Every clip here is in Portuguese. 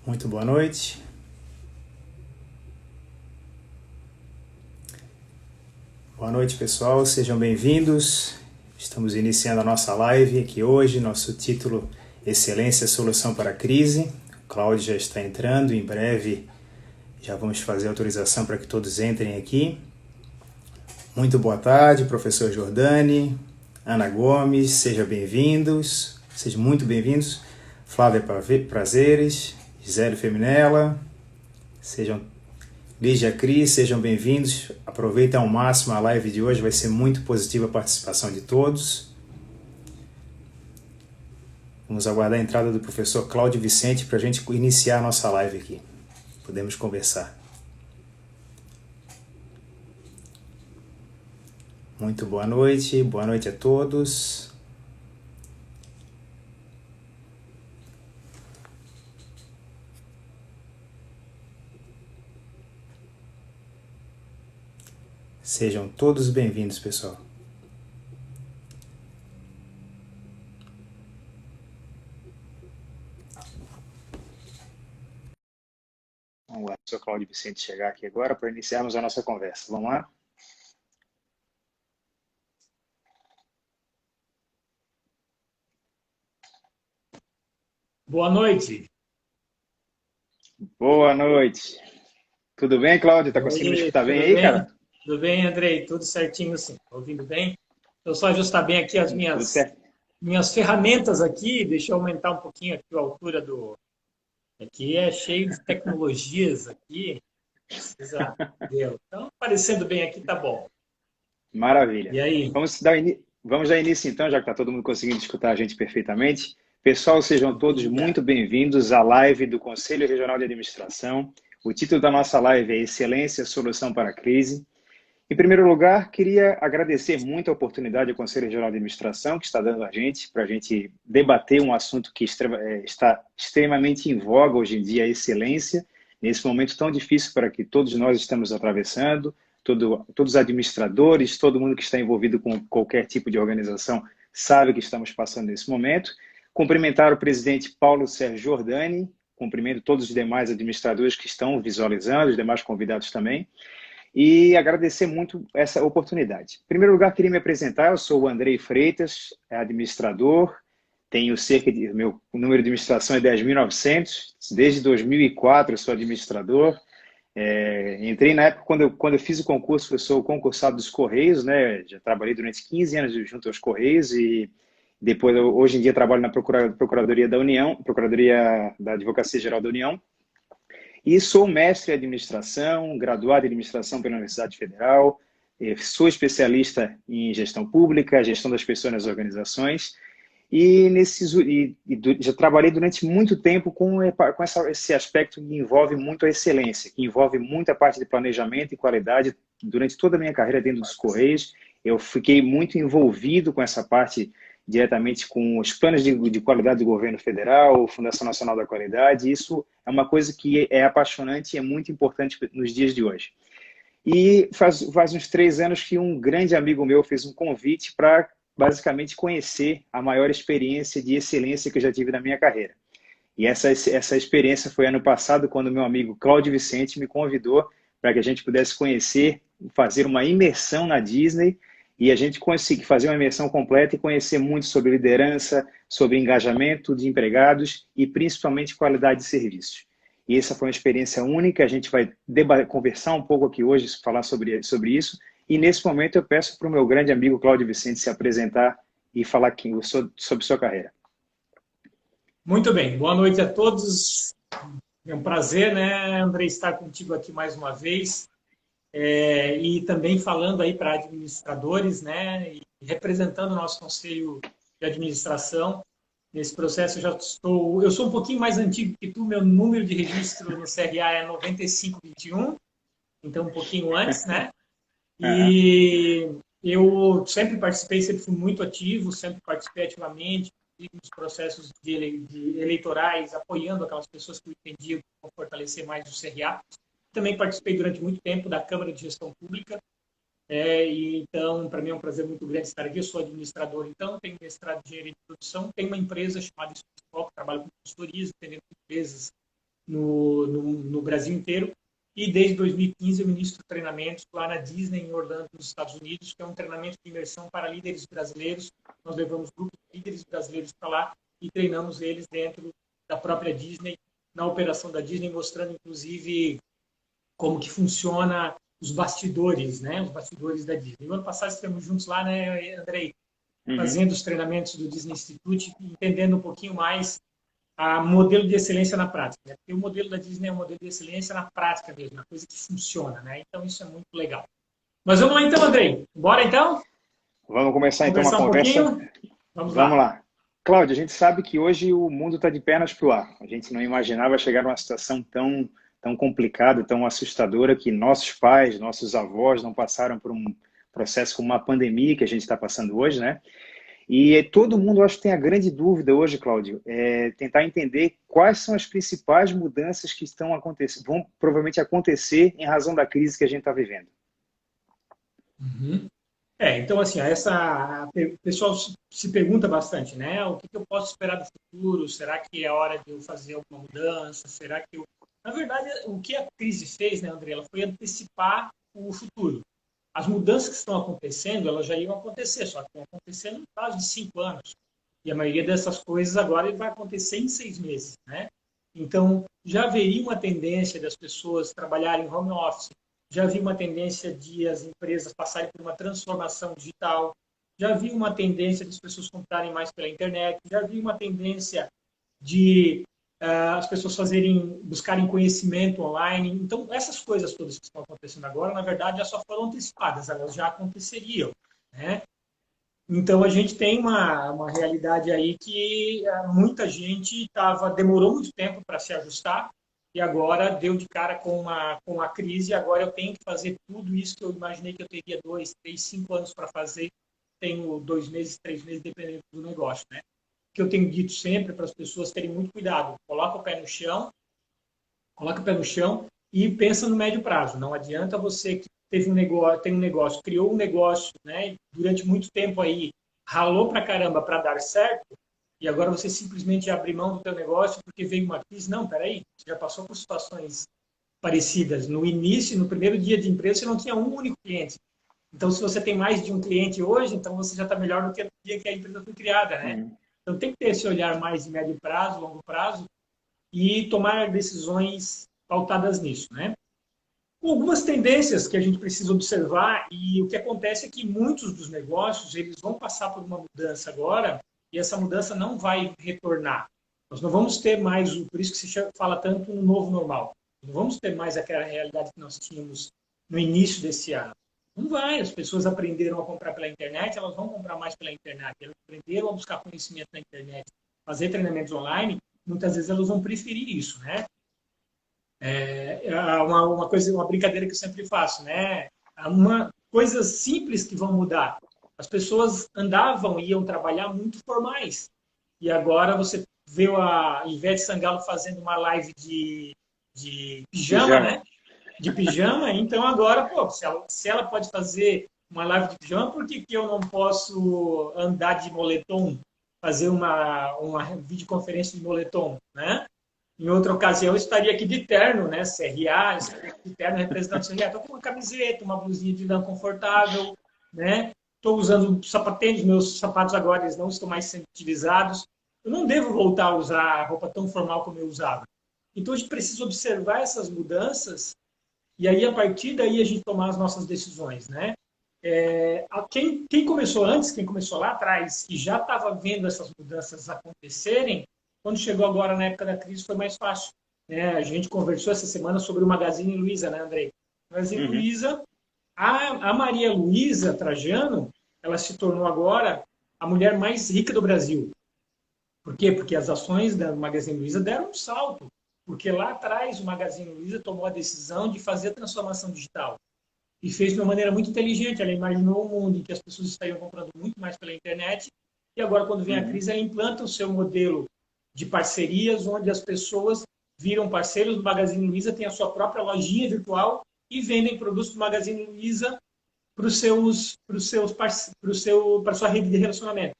Muito boa noite. Boa noite, pessoal. Sejam bem-vindos. Estamos iniciando a nossa live aqui hoje. Nosso título, Excelência, Solução para a Crise. O Cláudio já está entrando. Em breve já vamos fazer a autorização para que todos entrem aqui. Muito boa tarde, professor Jordani, Ana Gomes. Sejam bem-vindos. Sejam muito bem-vindos. Flávia Prazeres, Gisele Feminella. Lígia Cris, sejam bem-vindos. Aproveitem ao máximo a live de hoje, vai ser muito positiva a participação de todos. Vamos aguardar a entrada do professor Cláudio Vicente para a gente iniciar a nossa live aqui. Podemos conversar. Muito boa noite a todos. Sejam todos bem-vindos, pessoal. Vamos lá, o professor Cláudio Vicente chegar aqui agora para iniciarmos a nossa conversa. Vamos lá? Boa noite. Boa noite. Tudo bem, Cláudio? Tá conseguindo escutar bem aí, cara? Tudo bem, Andrei? Tudo certinho, sim. Ouvindo bem? Eu só ajustar bem aqui as Tudo certo. minhas ferramentas aqui. Deixa eu aumentar um pouquinho aqui a altura do... Aqui é cheio de tecnologias aqui. Precisa ver. Então, aparecendo bem aqui, tá bom. Maravilha. E aí? Vamos dar início então, já que está todo mundo conseguindo escutar a gente perfeitamente. Pessoal, sejam todos muito bem-vindos à live do Conselho Regional de Administração. O título da nossa live é Excelência, Solução para a Crise. Em primeiro lugar, queria agradecer muito a oportunidade do Conselho Regional de Administração que está dando a gente, para a gente debater um assunto que está extremamente em voga hoje em dia, a excelência, nesse momento tão difícil para que todos nós estamos atravessando, todos os administradores, todo mundo que está envolvido com qualquer tipo de organização sabe que estamos passando nesse momento. Cumprimentar o presidente Paulo Sérgio Jordani, cumprimento todos os demais administradores que estão visualizando, os demais convidados também, e agradecer muito essa oportunidade. Em primeiro lugar, queria me apresentar, eu sou o Andrei Freitas, administrador, tenho meu número de administração é 10.900, desde 2004 eu sou administrador. Entrei na época, quando eu fiz o concurso, eu sou concursado dos Correios, né? Já trabalhei durante 15 anos junto aos Correios e depois, hoje em dia, trabalho na Procuradoria da União, Procuradoria da Advocacia Geral da União, e sou mestre em administração, graduado em administração pela Universidade Federal, sou especialista em gestão pública, gestão das pessoas nas organizações, e já trabalhei durante muito tempo com esse aspecto que envolve muito a excelência, que envolve muita parte de planejamento e qualidade. Durante toda a minha carreira dentro dos Correios, eu fiquei muito envolvido com essa parte diretamente com os planos de qualidade do governo federal, Fundação Nacional da Qualidade. Isso é uma coisa que é apaixonante e é muito importante nos dias de hoje. E faz uns 3 anos que um grande amigo meu fez um convite para basicamente conhecer a maior experiência de excelência que eu já tive na minha carreira. E essa experiência foi ano passado, quando meu amigo Cláudio Vicente me convidou para que a gente pudesse conhecer, fazer uma imersão na Disney, e a gente conseguir fazer uma imersão completa e conhecer muito sobre liderança, sobre engajamento de empregados e principalmente qualidade de serviços. E essa foi uma experiência única, a gente vai conversar um pouco aqui hoje, falar sobre isso, e nesse momento eu peço para o meu grande amigo Cláudio Vicente se apresentar e falar aqui sobre sua carreira. Muito bem. Boa noite a todos. É um prazer, né, Andrei, estar contigo aqui mais uma vez. E também falando aí para administradores, né, e representando o nosso conselho de administração. Nesse processo eu sou um pouquinho mais antigo que tu, meu número de registro no CRA é 9521, então um pouquinho antes, né? E eu sempre participei, sempre fui muito ativo, sempre participei ativamente nos processos de eleitorais, apoiando aquelas pessoas que eu entendia que vão fortalecer mais o CRA. Também participei durante muito tempo da Câmara de Gestão Pública, e então, para mim é um prazer muito grande estar aqui. Eu sou administrador, então, tenho mestrado em engenharia de produção, tenho uma empresa chamada Estúdio Foco, trabalho com consultorias, atendendo empresas no Brasil inteiro. E desde 2015 eu ministro treinamentos lá na Disney, em Orlando, nos Estados Unidos, que é um treinamento de imersão para líderes brasileiros. Nós levamos grupos de líderes brasileiros para lá e treinamos eles dentro da própria Disney, na operação da Disney, mostrando, inclusive, como que funciona os bastidores, né? Os bastidores da Disney. No ano passado estivemos juntos lá, né, Andrei? Fazendo os treinamentos do Disney Institute, entendendo um pouquinho mais a modelo de excelência na prática, né? Porque o modelo da Disney é um modelo de excelência na prática mesmo, uma coisa que funciona, né? Então isso é muito legal. Mas vamos lá então, Andrei. Bora então? Vamos começar então uma Conversar um conversa. pouquinho? Vamos Vamos lá. lá. Cláudia, a gente sabe que hoje o mundo está de pernas para o ar. A gente não imaginava chegar numa situação tão complicada, tão assustadora, que nossos pais, nossos avós não passaram por um processo como uma pandemia que a gente está passando hoje, né? E todo mundo, acho que tem a grande dúvida hoje, Cláudio, é tentar entender quais são as principais mudanças que estão acontecendo, vão provavelmente acontecer em razão da crise que a gente está vivendo. Uhum. Então, assim, o pessoal se pergunta bastante, né? O que eu posso esperar do futuro? Será que é hora de eu fazer alguma mudança? Será que eu... Na verdade, o que a crise fez, né, André? Ela foi antecipar o futuro. As mudanças que estão acontecendo, elas já iam acontecer, só que vão acontecer no prazo de 5 anos. E a maioria dessas coisas agora vai acontecer em 6 meses, né? Então, já haveria uma tendência das pessoas trabalharem home office, já havia uma tendência de as empresas passarem por uma transformação digital, já havia uma tendência de as pessoas comprarem mais pela internet, já havia uma tendência de as pessoas buscarem conhecimento online. Então, essas coisas todas que estão acontecendo agora, na verdade, já só foram antecipadas, elas já aconteceriam, né? Então, a gente tem uma realidade aí que muita gente demorou muito tempo para se ajustar e agora deu de cara com a crise. Agora eu tenho que fazer tudo isso que eu imaginei que eu teria 2, 3, 5 anos para fazer. Tenho 2 meses, 3 meses, dependendo do negócio, né? Que eu tenho dito sempre para as pessoas terem muito cuidado. Coloca o pé no chão e pensa no médio prazo. Não adianta você que tem um negócio, criou um negócio, né? Durante muito tempo aí, ralou pra caramba para dar certo, e agora você simplesmente abre mão do teu negócio porque veio uma crise. Não, peraí, você já passou por situações parecidas. No início, no primeiro dia de empresa, você não tinha um único cliente. Então, se você tem mais de um cliente hoje, então você já está melhor do que no dia que a empresa foi criada, né? Então, tem que ter esse olhar mais de médio prazo, longo prazo, e tomar decisões pautadas nisso, né? Algumas tendências que a gente precisa observar, e o que acontece é que muitos dos negócios eles vão passar por uma mudança agora, e essa mudança não vai retornar. Nós não vamos ter mais, por isso que se fala tanto no novo normal, não vamos ter mais aquela realidade que nós tínhamos no início desse ano. Não vai, as pessoas aprenderam a comprar pela internet, elas vão comprar mais pela internet, elas aprenderam a buscar conhecimento na internet, fazer treinamentos online, muitas vezes elas vão preferir isso, né? Uma brincadeira que eu sempre faço, né? Coisas simples que vão mudar. As pessoas andavam e iam trabalhar muito formais. E agora você vê a Ivete Sangalo fazendo uma live de pijama, né? De pijama. Então agora, pô, se ela pode fazer uma live de pijama, por que eu não posso andar de moletom? Fazer uma videoconferência de moletom, né? Em outra ocasião, eu estaria aqui de terno, né? CRA, de terno representando o CRA. Estou com uma camiseta, uma blusinha de lã confortável, né? Estou usando sapatênis, meus sapatos agora eles não estão mais sendo utilizados. Eu não devo voltar a usar roupa tão formal como eu usava. Então, a gente precisa observar essas mudanças e aí, a partir daí, a gente tomar as nossas decisões, né? Quem começou antes, quem começou lá atrás e já estava vendo essas mudanças acontecerem, quando chegou agora na época da crise foi mais fácil, né? A gente conversou essa semana sobre o Magazine Luiza, né, Andrei? Magazine Luiza, a Maria Luísa Trajano, ela se tornou agora a mulher mais rica do Brasil. Por quê? Porque as ações da Magazine Luiza deram um salto. Porque lá atrás o Magazine Luiza tomou a decisão de fazer a transformação digital. E fez de uma maneira muito inteligente. Ela imaginou um mundo em que as pessoas estariam comprando muito mais pela internet. E agora, quando vem a crise, ela implanta o seu modelo de parcerias, onde as pessoas viram parceiros do Magazine Luiza, têm a sua própria lojinha virtual e vendem produtos do Magazine Luiza para a sua rede de relacionamento.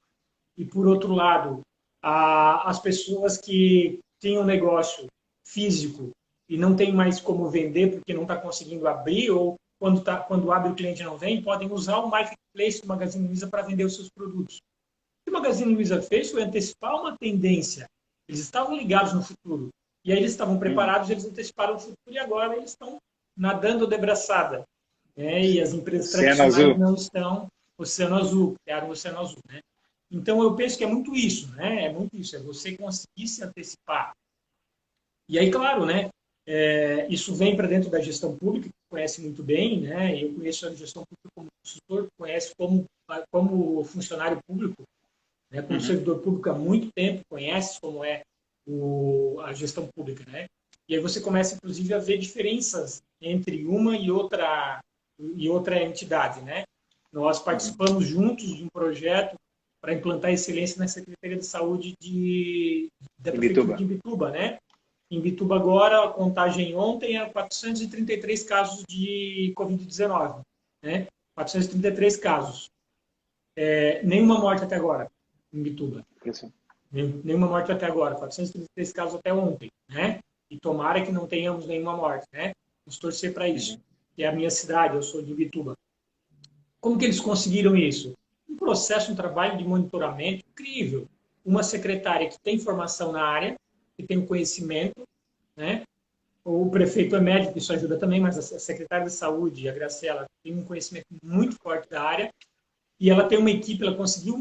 E, por outro lado, as pessoas que tinham negócio físico e não tem mais como vender porque não está conseguindo abrir, ou quando abre o cliente não vem, podem usar o marketplace do Magazine Luiza para vender os seus produtos. O que o Magazine Luiza fez foi antecipar uma tendência. Eles estavam ligados no futuro. E aí eles estavam preparados, eles anteciparam o futuro e agora eles estão nadando de braçada. E as empresas tradicionais não estão. Oceano Azul, criaram o Oceano Azul. Né? Então, eu penso que é muito isso. Né? É muito isso, é você conseguir se antecipar. E aí, claro, né? Isso vem para dentro da gestão pública, que conhece muito bem. Né? Eu conheço a gestão pública como consultor, conhece como funcionário público, né? Como servidor público há muito tempo, conhece como é a gestão pública. Né? E aí você começa, inclusive, a ver diferenças entre uma e outra entidade. Né? Nós participamos juntos de um projeto para implantar excelência na Secretaria de Saúde da Prefeitura de Imbituba. Né? Em Imbituba agora, a contagem ontem é 433 casos de Covid-19. Né? 433 casos. Nenhuma morte até agora em Imbituba. Nenhuma morte até agora. 433 casos até ontem. Né? E tomara que não tenhamos nenhuma morte. Né? Vamos torcer para isso. Que é a minha cidade, eu sou de Imbituba. Como que eles conseguiram isso? Um processo, um trabalho de monitoramento incrível. Uma secretária que tem formação na área, que tem um conhecimento, né? O prefeito é médico, isso ajuda também, mas a secretária de saúde, a Graciela, tem um conhecimento muito forte da área e ela tem uma equipe, ela conseguiu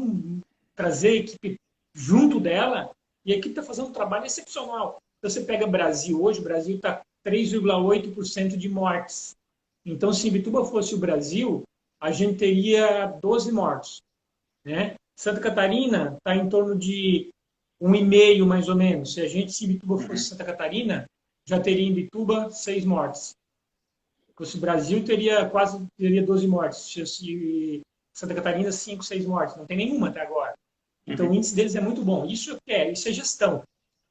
trazer a equipe junto dela e a equipe está fazendo um trabalho excepcional. Então, você pega o Brasil hoje, o Brasil está 3,8% de mortes. Então, se Imbituba fosse o Brasil, a gente teria 12 mortos. Né? Santa Catarina está em torno de 1,5 mais ou menos. Se Imbituba fosse Santa Catarina, já teria em Imbituba 6 mortes. Se o Brasil teria 12 mortes. Se Santa Catarina, 5, 6 mortes. Não tem nenhuma até agora. Então, o índice deles é muito bom. Isso é gestão.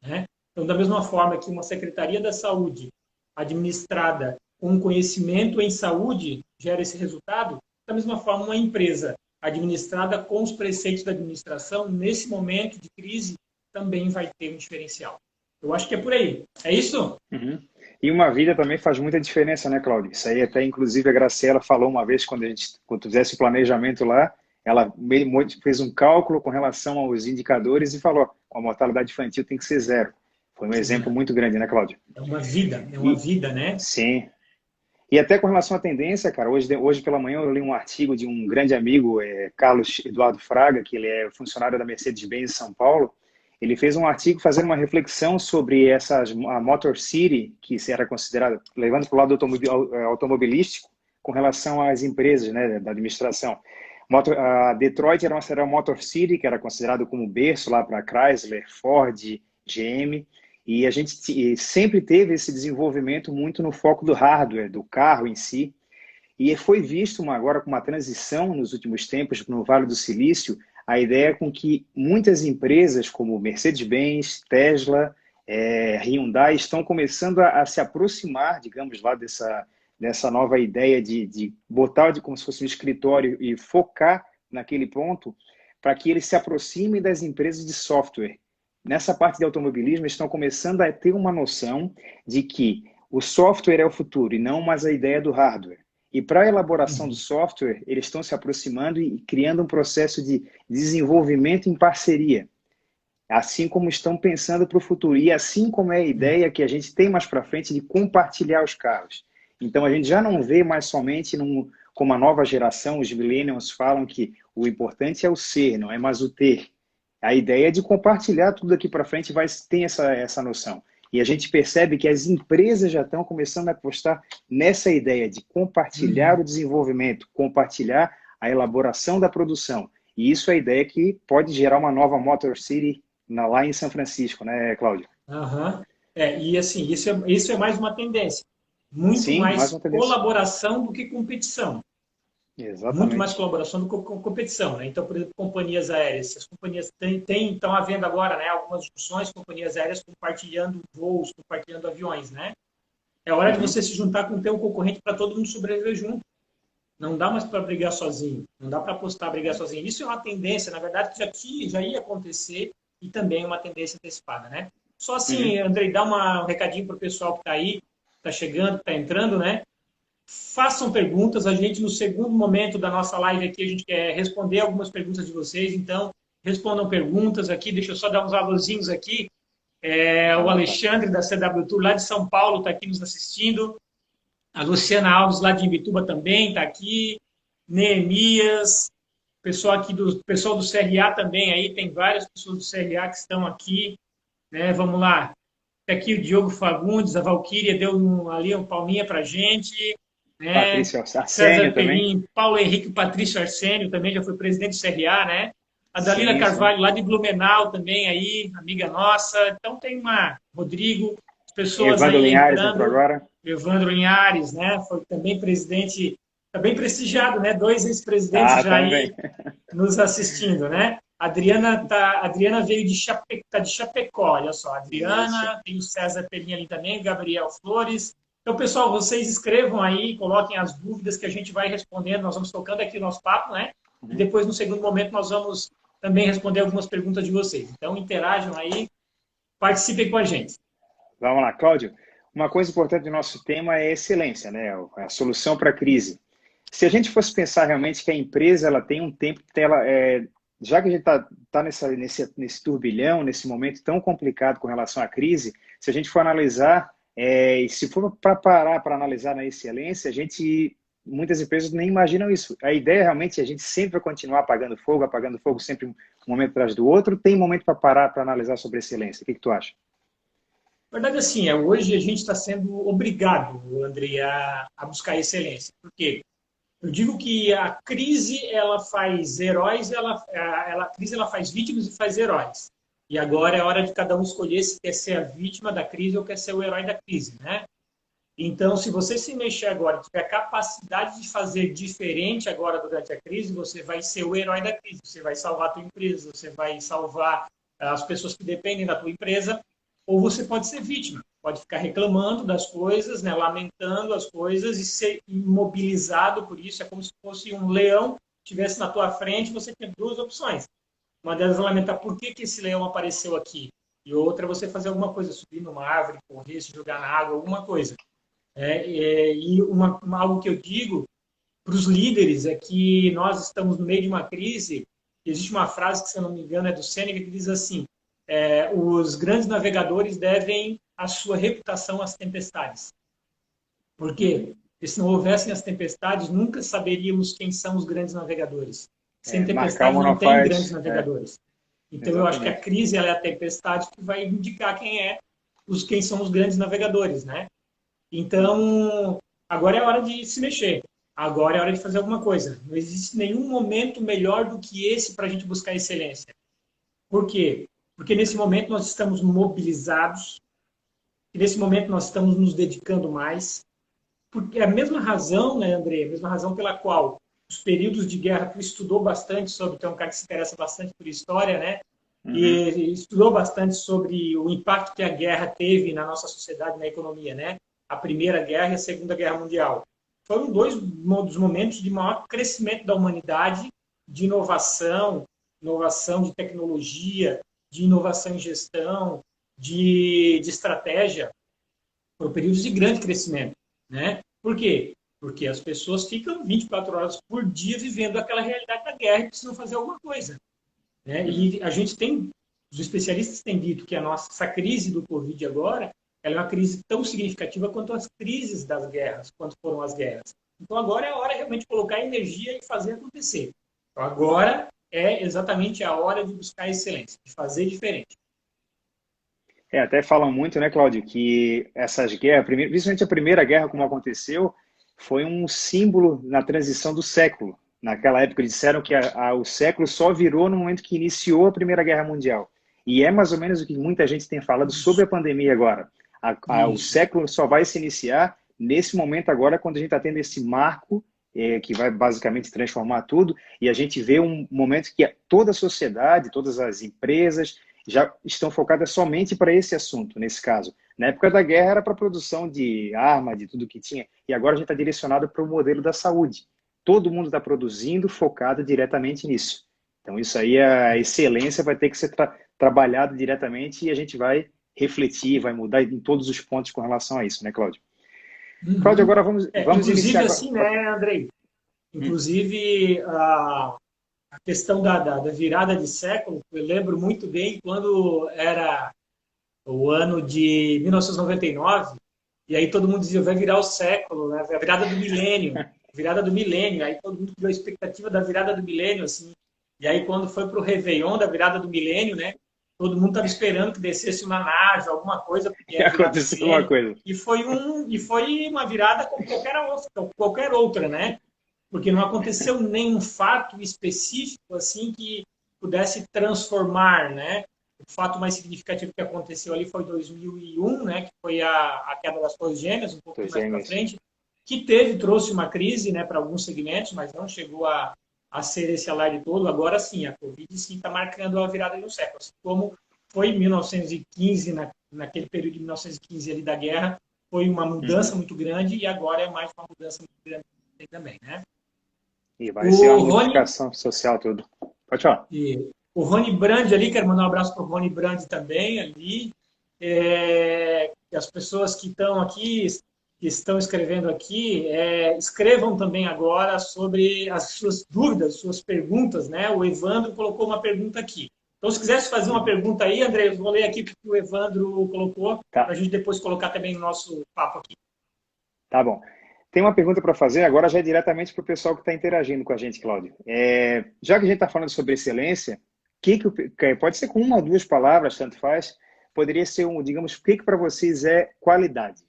Né? Então, da mesma forma que uma Secretaria da Saúde administrada com conhecimento em saúde gera esse resultado, da mesma forma, uma empresa administrada com os preceitos da administração, nesse momento de crise, também vai ter um diferencial. Eu acho que é por aí. É isso? E uma vida também faz muita diferença, né, Cláudio? Isso aí até, inclusive, a Graciela falou uma vez, quando fizesse o planejamento lá, ela fez um cálculo com relação aos indicadores e falou, a mortalidade infantil tem que ser 0. Foi um exemplo muito grande, né, Cláudio? É uma vida, né? Sim. E até com relação à tendência, cara, hoje pela manhã eu li um artigo de um grande amigo, Carlos Eduardo Fraga, que ele é funcionário da Mercedes-Benz em São Paulo. Ele fez um artigo fazendo uma reflexão sobre a Motor City, que era considerada, levando para o lado automobilístico, com relação às empresas, né, da administração. A Detroit era uma Motor City, que era considerado como berço lá para Chrysler, Ford, GM. E a gente sempre teve esse desenvolvimento muito no foco do hardware, do carro em si. E foi visto agora com uma transição nos últimos tempos no Vale do Silício, a ideia com que muitas empresas como Mercedes-Benz, Tesla, Hyundai estão começando a se aproximar, digamos lá, dessa nova ideia de botar como se fosse um escritório e focar naquele ponto para que eles se aproximem das empresas de software. Nessa parte de automobilismo, estão começando a ter uma noção de que o software é o futuro e não mais a ideia do hardware. E para a elaboração do software, eles estão se aproximando e criando um processo de desenvolvimento em parceria, assim como estão pensando para o futuro. E assim como é a ideia que a gente tem mais para frente de compartilhar os carros. Então, a gente já não vê mais somente como a nova geração, os millennials falam que o importante é o ser, não é mais o ter. A ideia é de compartilhar tudo daqui para frente, tem essa noção. E a gente percebe que as empresas já estão começando a apostar nessa ideia de compartilhar o desenvolvimento, compartilhar a elaboração da produção. E isso é a ideia que pode gerar uma nova Motor City lá em São Francisco, né, Cláudio? E assim, isso é mais uma tendência. Muito mais colaboração do que competição. Exatamente. Muito mais colaboração do que competição. Né? Então, por exemplo, companhias aéreas. As companhias estão havendo agora, né, algumas discussões, companhias aéreas compartilhando voos, compartilhando aviões. Né? É hora de você se juntar com o teu concorrente para todo mundo sobreviver junto. Não dá mais para brigar sozinho. Não dá para apostar a brigar sozinho. Isso é uma tendência, na verdade, que já ia acontecer e também é uma tendência antecipada. Né? Só assim, Andrei, dá um recadinho para o pessoal que está aí, está chegando, está entrando, né? Façam perguntas. A gente, no segundo momento da nossa live aqui, a gente quer responder algumas perguntas de vocês. Então, respondam perguntas aqui. Deixa eu só dar uns alôzinhos aqui. O Alexandre, da CW Tour, lá de São Paulo, está aqui nos assistindo. A Luciana Alves, lá de Imbituba, também está aqui. Neemias. Pessoal do CRA também aí. Tem várias pessoas do CRA que estão aqui. Né? Vamos lá. Aqui o Diogo Fagundes, a Valquíria deu ali um palminha para a gente. Né? Patrício César Arsênio também. Perim, Paulo Henrique Patrício Arsênio também já foi presidente do CRA, né? A Dalila Sim, Carvalho, lá de Blumenau também aí, amiga nossa. Então tem Rodrigo, as pessoas Evandro aí Linhares entrou entrando. agora. Evandro Linhares, né? Foi também presidente, está bem prestigiado, né? 2 ex-presidentes já também. aí nos assistindo, né? A Adriana veio tá de Chapecó, olha só. A Adriana, tem o César Perim ali também, Gabriel Flores. Então, pessoal, vocês escrevam aí, coloquem as dúvidas que a gente vai respondendo. Nós vamos tocando aqui o nosso papo, né? E depois, no segundo momento, nós vamos também responder algumas perguntas de vocês. Então, interajam aí, participem com a gente. Vamos lá, Cláudio. Uma coisa importante do nosso tema é excelência, né? A solução para a crise. Se a gente fosse pensar realmente que a empresa ela tem um tempo, já que a gente está nesse turbilhão, nesse momento tão complicado com relação à crise, se a gente for analisar, se for para parar para analisar na excelência, muitas empresas nem imaginam isso. A ideia realmente é a gente sempre continuar apagando fogo sempre um momento atrás do outro. Tem momento para parar para analisar sobre excelência. O que tu acha? Na verdade, assim, hoje a gente está sendo obrigado, André, a buscar excelência. Por quê? Eu digo que a crise ela faz heróis, a crise ela faz vítimas e faz heróis. E agora é hora de cada um escolher se quer ser a vítima da crise ou quer ser o herói da crise, né? Então, se você se mexer agora, tiver capacidade de fazer diferente agora durante a crise, você vai ser o herói da crise. Você vai salvar a tua empresa, você vai salvar as pessoas que dependem da tua empresa, ou você pode ser vítima, pode ficar reclamando das coisas, né, lamentando as coisas e ser imobilizado por isso. É como se fosse um leão que estivesse na tua frente, você tem 2 opções. Uma delas é lamentar por que esse leão apareceu aqui, e outra é você fazer alguma coisa, subir numa árvore, correr, se jogar na água, alguma coisa. Algo que eu digo para os líderes é que nós estamos no meio de uma crise. Existe uma frase que, se eu não me engano, é do Sêneca, que diz assim: os grandes navegadores devem a sua reputação às tempestades. Por quê? Porque se não houvessem as tempestades, nunca saberíamos quem são os grandes navegadores. Sem tempestade não tem grandes navegadores. Então, eu acho que a crise ela é a tempestade que vai indicar quem são os grandes navegadores, né? Então, agora é a hora de se mexer. Agora é a hora de fazer alguma coisa. Não existe nenhum momento melhor do que esse para a gente buscar excelência. Por quê? Porque nesse momento nós estamos mobilizados, e nesse momento nós estamos nos dedicando mais. Porque é a mesma razão, né, André? A mesma razão pela qual os períodos de guerra, tu estudou bastante sobre, tu é um cara que se interessa bastante por história, né? E estudou bastante sobre o impacto que a guerra teve na nossa sociedade, na economia, né? A Primeira Guerra e a Segunda Guerra Mundial. Foram 2 dos momentos de maior crescimento da humanidade, de inovação de tecnologia, de inovação em gestão, de estratégia. Foram períodos de grande crescimento, né? Por quê? Porque as pessoas ficam 24 horas por dia vivendo aquela realidade da guerra e precisam fazer alguma coisa, né? E os especialistas têm dito que essa crise do Covid agora, ela é uma crise tão significativa quanto as crises das guerras, quanto foram as guerras. Então agora é a hora realmente de colocar energia e fazer acontecer. Então, agora é exatamente a hora de buscar excelência, de fazer diferente. Até falam muito, né, Cláudio, que essas guerras, principalmente a Primeira Guerra, como aconteceu, foi um símbolo na transição do século. Naquela época disseram que o século só virou no momento que iniciou a Primeira Guerra Mundial. E é mais ou menos o que muita gente tem falado sobre a pandemia agora. O século só vai se iniciar nesse momento agora, quando a gente está tendo esse marco que vai basicamente transformar tudo, e a gente vê um momento que toda a sociedade, todas as empresas já estão focadas somente para esse assunto, nesse caso. Na época da guerra era para a produção de arma, de tudo que tinha, e agora a gente está direcionado para o modelo da saúde. Todo mundo está produzindo focado diretamente nisso. Então isso aí, a excelência vai ter que ser trabalhado diretamente e a gente vai refletir, vai mudar em todos os pontos com relação a isso, né, Cláudio? Cláudio, Uhum. agora vamos Inclusive, iniciar... assim, né, Andrei? Hum, Inclusive, a questão da virada de século, eu lembro muito bem quando era o ano de 1999, e aí todo mundo dizia, vai virar o século, né? A virada do milênio, aí todo mundo criou a expectativa da virada do milênio, assim, e aí quando foi para o Réveillon da virada do milênio, né? Todo mundo estava esperando que descesse uma nave, alguma coisa, porque é a virada do aconteceu uma milênio, coisa. e foi uma virada como qualquer outra, né? Porque não aconteceu nenhum fato específico assim que pudesse transformar, né? O fato mais significativo que aconteceu ali foi 2001, né? Que foi a queda das Torres Gêmeas, um pouquinho Tô mais para gêmeos. frente, que trouxe uma crise, né? Para alguns segmentos, mas não chegou a ser esse alarde todo. Agora sim, a Covid sim está marcando a virada de um século, assim como foi em 1915, naquele período de 1915 ali da guerra, foi uma mudança Uhum. muito grande e agora é mais uma mudança muito grande também, né? E vai ser uma O Rony, modificação social tudo. Pode falar. o Rony Brand ali, quero mandar um abraço para o Rony Brand também ali. As pessoas que estão aqui, que estão escrevendo aqui, escrevam também agora sobre as suas dúvidas, suas perguntas, né? O Evandro colocou uma pergunta aqui. Então, se quisesse fazer uma Uhum. pergunta aí, André, eu vou ler aqui o que o Evandro colocou, para a Tá, gente depois colocar também no nosso papo aqui. tá bom. Tem uma pergunta para fazer, agora já é diretamente para o pessoal que está interagindo com a gente, Cláudio. Já que a gente está falando sobre excelência, pode ser com uma ou duas palavras, tanto faz, poderia ser digamos, o que para vocês é qualidade?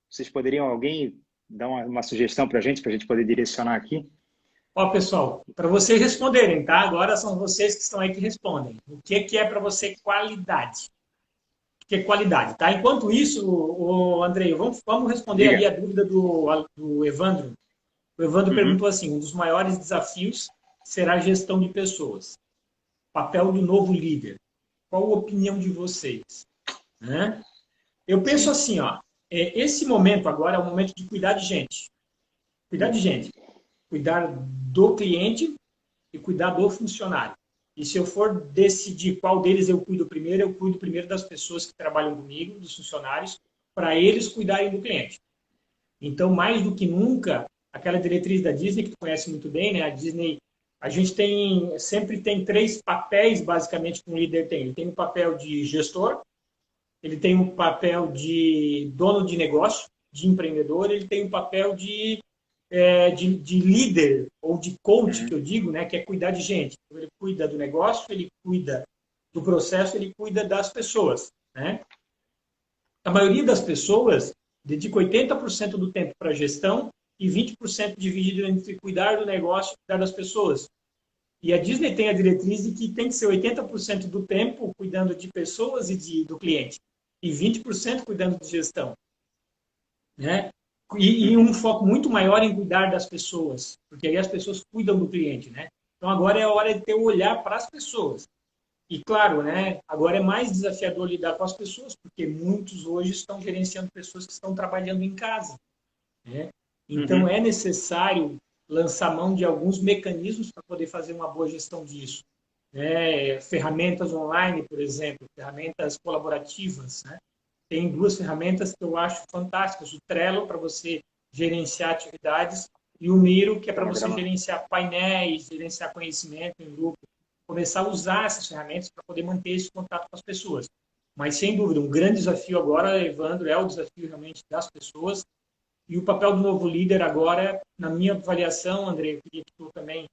Vocês poderiam, alguém, dar uma sugestão para a gente poder direcionar aqui? Ó, pessoal, para vocês responderem, tá? Agora são vocês que estão aí que respondem. O que é para você qualidade? O que é qualidade, tá? Enquanto isso, Andrei, vamos responder ali Diga. a dúvida do Evandro. O Evandro Uhum. perguntou assim: um dos maiores desafios será a gestão de pessoas. Papel do novo líder. Qual a opinião de vocês? Né? Eu penso Sim. assim, ó, esse momento agora é o momento de cuidar de gente. Cuidar de Uhum. gente. Cuidar do cliente e cuidar do funcionário. E se eu for decidir qual deles eu cuido primeiro das pessoas que trabalham comigo, dos funcionários, para eles cuidarem do cliente. Então, mais do que nunca, aquela diretriz da Disney, que tu conhece muito bem, né? A Disney, a gente sempre tem três papéis, basicamente, que um líder tem. Ele tem o papel de gestor, ele tem o papel de dono de negócio, de empreendedor, ele tem o papel de líder ou de coach, que Uhum. eu digo, né, que é cuidar de gente. Então, ele cuida do negócio, ele cuida do processo, ele cuida das pessoas. Né? A maioria das pessoas dedica 80% do tempo para gestão e 20% dividido entre cuidar do negócio e cuidar das pessoas. E a Disney tem a diretriz de que tem que ser 80% do tempo cuidando de pessoas do cliente e 20% cuidando de gestão. Né? E um Uhum. foco muito maior em cuidar das pessoas, porque aí as pessoas cuidam do cliente, né? Então agora é a hora de ter o olhar para as pessoas. E claro, né, agora é mais desafiador lidar com as pessoas, porque muitos hoje estão gerenciando pessoas que estão trabalhando em casa, né? Então Uhum. é necessário lançar mão de alguns mecanismos para poder fazer uma boa gestão disso. Né? Ferramentas online, por exemplo, ferramentas colaborativas, né? Tem duas ferramentas que eu acho fantásticas. O Trello, para você gerenciar atividades, e o Miro, que é para você Cronograma. gerenciar painéis, gerenciar conhecimento em grupo. Começar a usar essas ferramentas para poder manter esse contato com as pessoas. Mas, sem dúvida, um grande desafio agora, Evandro, é o desafio realmente das pessoas. E o papel do novo líder agora, na minha avaliação, André, eu queria que tu também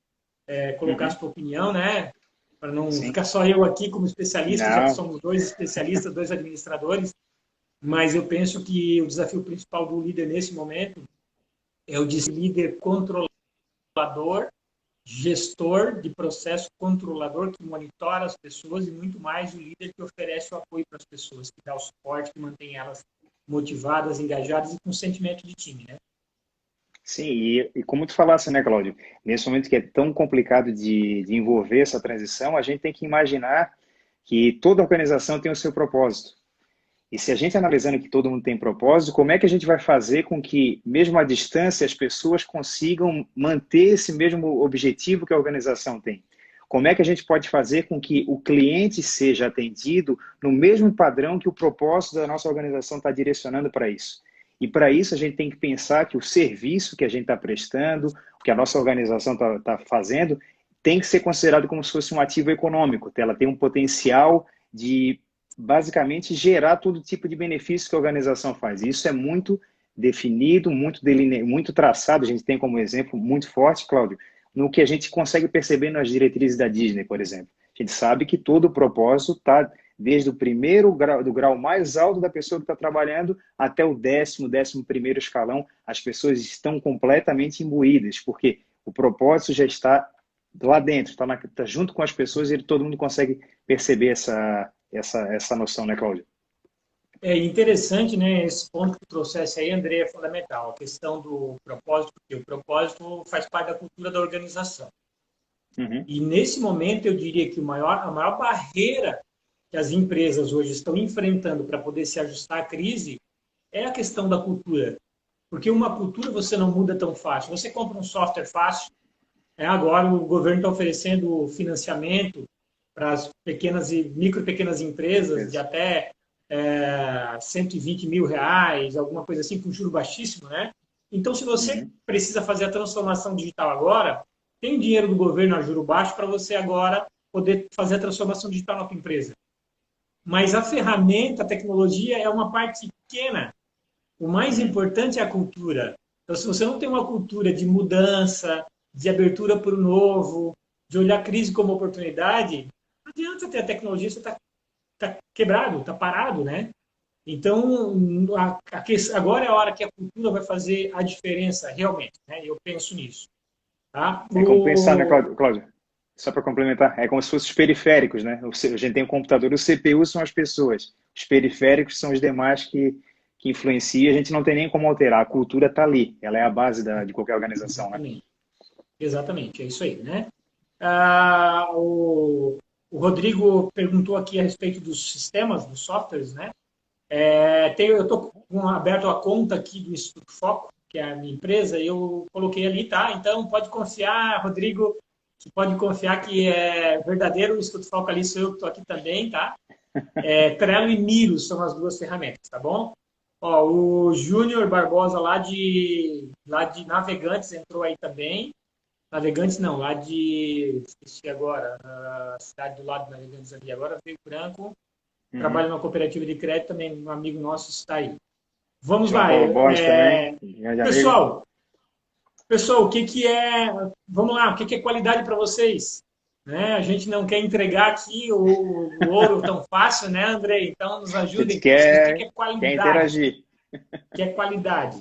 colocasse Uhum. tua opinião, né? Para não Sim. ficar só eu aqui como especialista, já que Não. somos dois especialistas, dois administradores, mas eu penso que o desafio principal do líder nesse momento é o de ser líder controlador, gestor de processo, controlador que monitora as pessoas e muito mais o líder que oferece o apoio para as pessoas, que dá o suporte, que mantém elas motivadas, engajadas e com sentimento de time, né? Sim, e como tu falasse, né, Cláudio, nesse momento que é tão complicado de envolver essa transição, a gente tem que imaginar que toda organização tem o seu propósito. E se a gente analisando que todo mundo tem propósito, como é que a gente vai fazer com que, mesmo à distância, as pessoas consigam manter esse mesmo objetivo que a organização tem? Como é que a gente pode fazer com que o cliente seja atendido no mesmo padrão que o propósito da nossa organização está direcionando para isso? E para isso a gente tem que pensar que o serviço que a gente está prestando, o que a nossa organização está fazendo, tem que ser considerado como se fosse um ativo econômico. Ela tem um potencial de, basicamente, gerar todo tipo de benefício que a organização faz. E isso é muito definido, muito traçado. A gente tem como exemplo muito forte, Cláudio, no que a gente consegue perceber nas diretrizes da Disney, por exemplo. A gente sabe que todo o propósito está desde o primeiro grau, do grau mais alto da pessoa que está trabalhando até o 11º escalão. As pessoas estão completamente imbuídas, porque o propósito já está lá dentro, está junto com as pessoas e todo mundo consegue perceber essa noção, né, Cláudio? É interessante, né? Esse ponto que tu trouxesse aí, André, é fundamental. A questão do propósito, porque o propósito faz parte da cultura da organização. Uhum. E nesse momento, eu diria que a maior barreira que as empresas hoje estão enfrentando para poder se ajustar à crise é a questão da cultura. Porque uma cultura você não muda tão fácil. Você compra um software fácil, agora o governo está oferecendo financiamento para as pequenas empresas de até 120 mil reais, alguma coisa assim, com juro baixíssimo, né? Então, se você precisa fazer a transformação digital agora, tem dinheiro do governo a juro baixo para você agora poder fazer a transformação digital na sua empresa. Mas a ferramenta, a tecnologia é uma parte pequena. O mais importante é a cultura. Então, se você não tem uma cultura de mudança, de abertura para o novo, de olhar a crise como oportunidade, não adianta ter a tecnologia, você está quebrado, está parado, né? Então, agora é a hora que a cultura vai fazer a diferença realmente, né? Eu penso nisso. Tá? É como pensar, né, Cláudio? Só para complementar, é como se fossem os periféricos, né? A gente tem um computador, os CPU são as pessoas, os periféricos são os demais que influenciam, a gente não tem nem como alterar, a cultura está ali, ela é a base de qualquer organização, Exatamente. Né? Exatamente, é isso aí, né? O Rodrigo perguntou aqui a respeito dos sistemas, dos softwares, né? Eu estou aberto a conta aqui do Instituto Foco, que é a minha empresa, e eu coloquei ali, tá? Então, pode confiar, Rodrigo, você pode confiar que é verdadeiro, o Instituto Foco ali sou eu que estou aqui também, tá? Trello e Miro são as duas ferramentas, tá bom? Ó, o Júnior Barbosa lá de Navegantes entrou aí também. Navegantes não, lá esqueci agora, a cidade do lado de Navegantes ali agora, Rio Branco, trabalha numa cooperativa de crédito também, um amigo nosso está aí. Vamos João lá. Paulo Borges também, Pessoal, o que é... Vamos lá, o que é qualidade para vocês? Né? A gente não quer entregar aqui o ouro tão fácil, né, André? Então, nos ajudem. O que é qualidade? Quer interagir. O que é qualidade?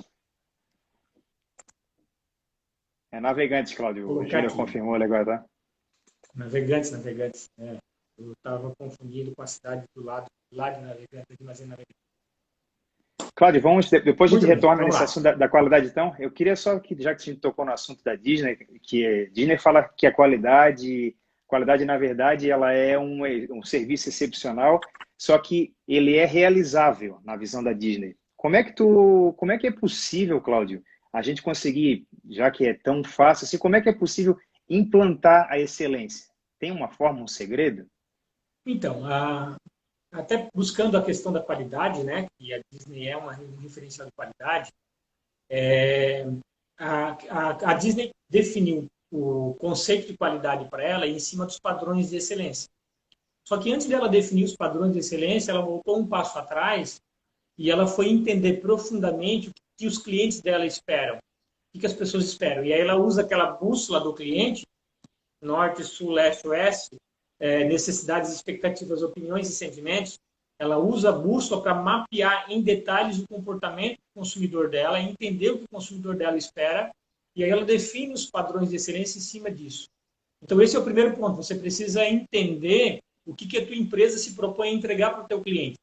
É Navegantes, Cláudio. O Júnior confirmou ali agora, tá? Navegantes. Eu estava confundindo com a cidade do lado de Navegantes, mas é Navegantes. Cláudio, depois a gente retorna nesse lá. assunto da qualidade, então. Eu queria só que, já que a gente tocou no assunto da Disney, que Disney fala que a qualidade, na verdade, ela é um serviço excepcional, só que ele é realizável na visão da Disney. Como é que é possível, Cláudio, a gente conseguir, já que é tão fácil assim, como é que é possível implantar a excelência? Tem uma forma, um segredo? Então, até buscando a questão da qualidade, né, que a Disney é um referencial de qualidade, a Disney definiu o conceito de qualidade para ela em cima dos padrões de excelência. Só que antes dela definir os padrões de excelência, ela voltou um passo atrás e ela foi entender profundamente o que os clientes dela esperam, o que as pessoas esperam. E aí ela usa aquela bússola do cliente, norte, sul, leste, oeste, necessidades, expectativas, opiniões e sentimentos. Ela usa a bússola para mapear em detalhes o comportamento do consumidor dela, entender o que o consumidor dela espera, e aí ela define os padrões de excelência em cima disso. Então, esse é o primeiro ponto. Você precisa entender o que a tua empresa se propõe a entregar para o teu cliente.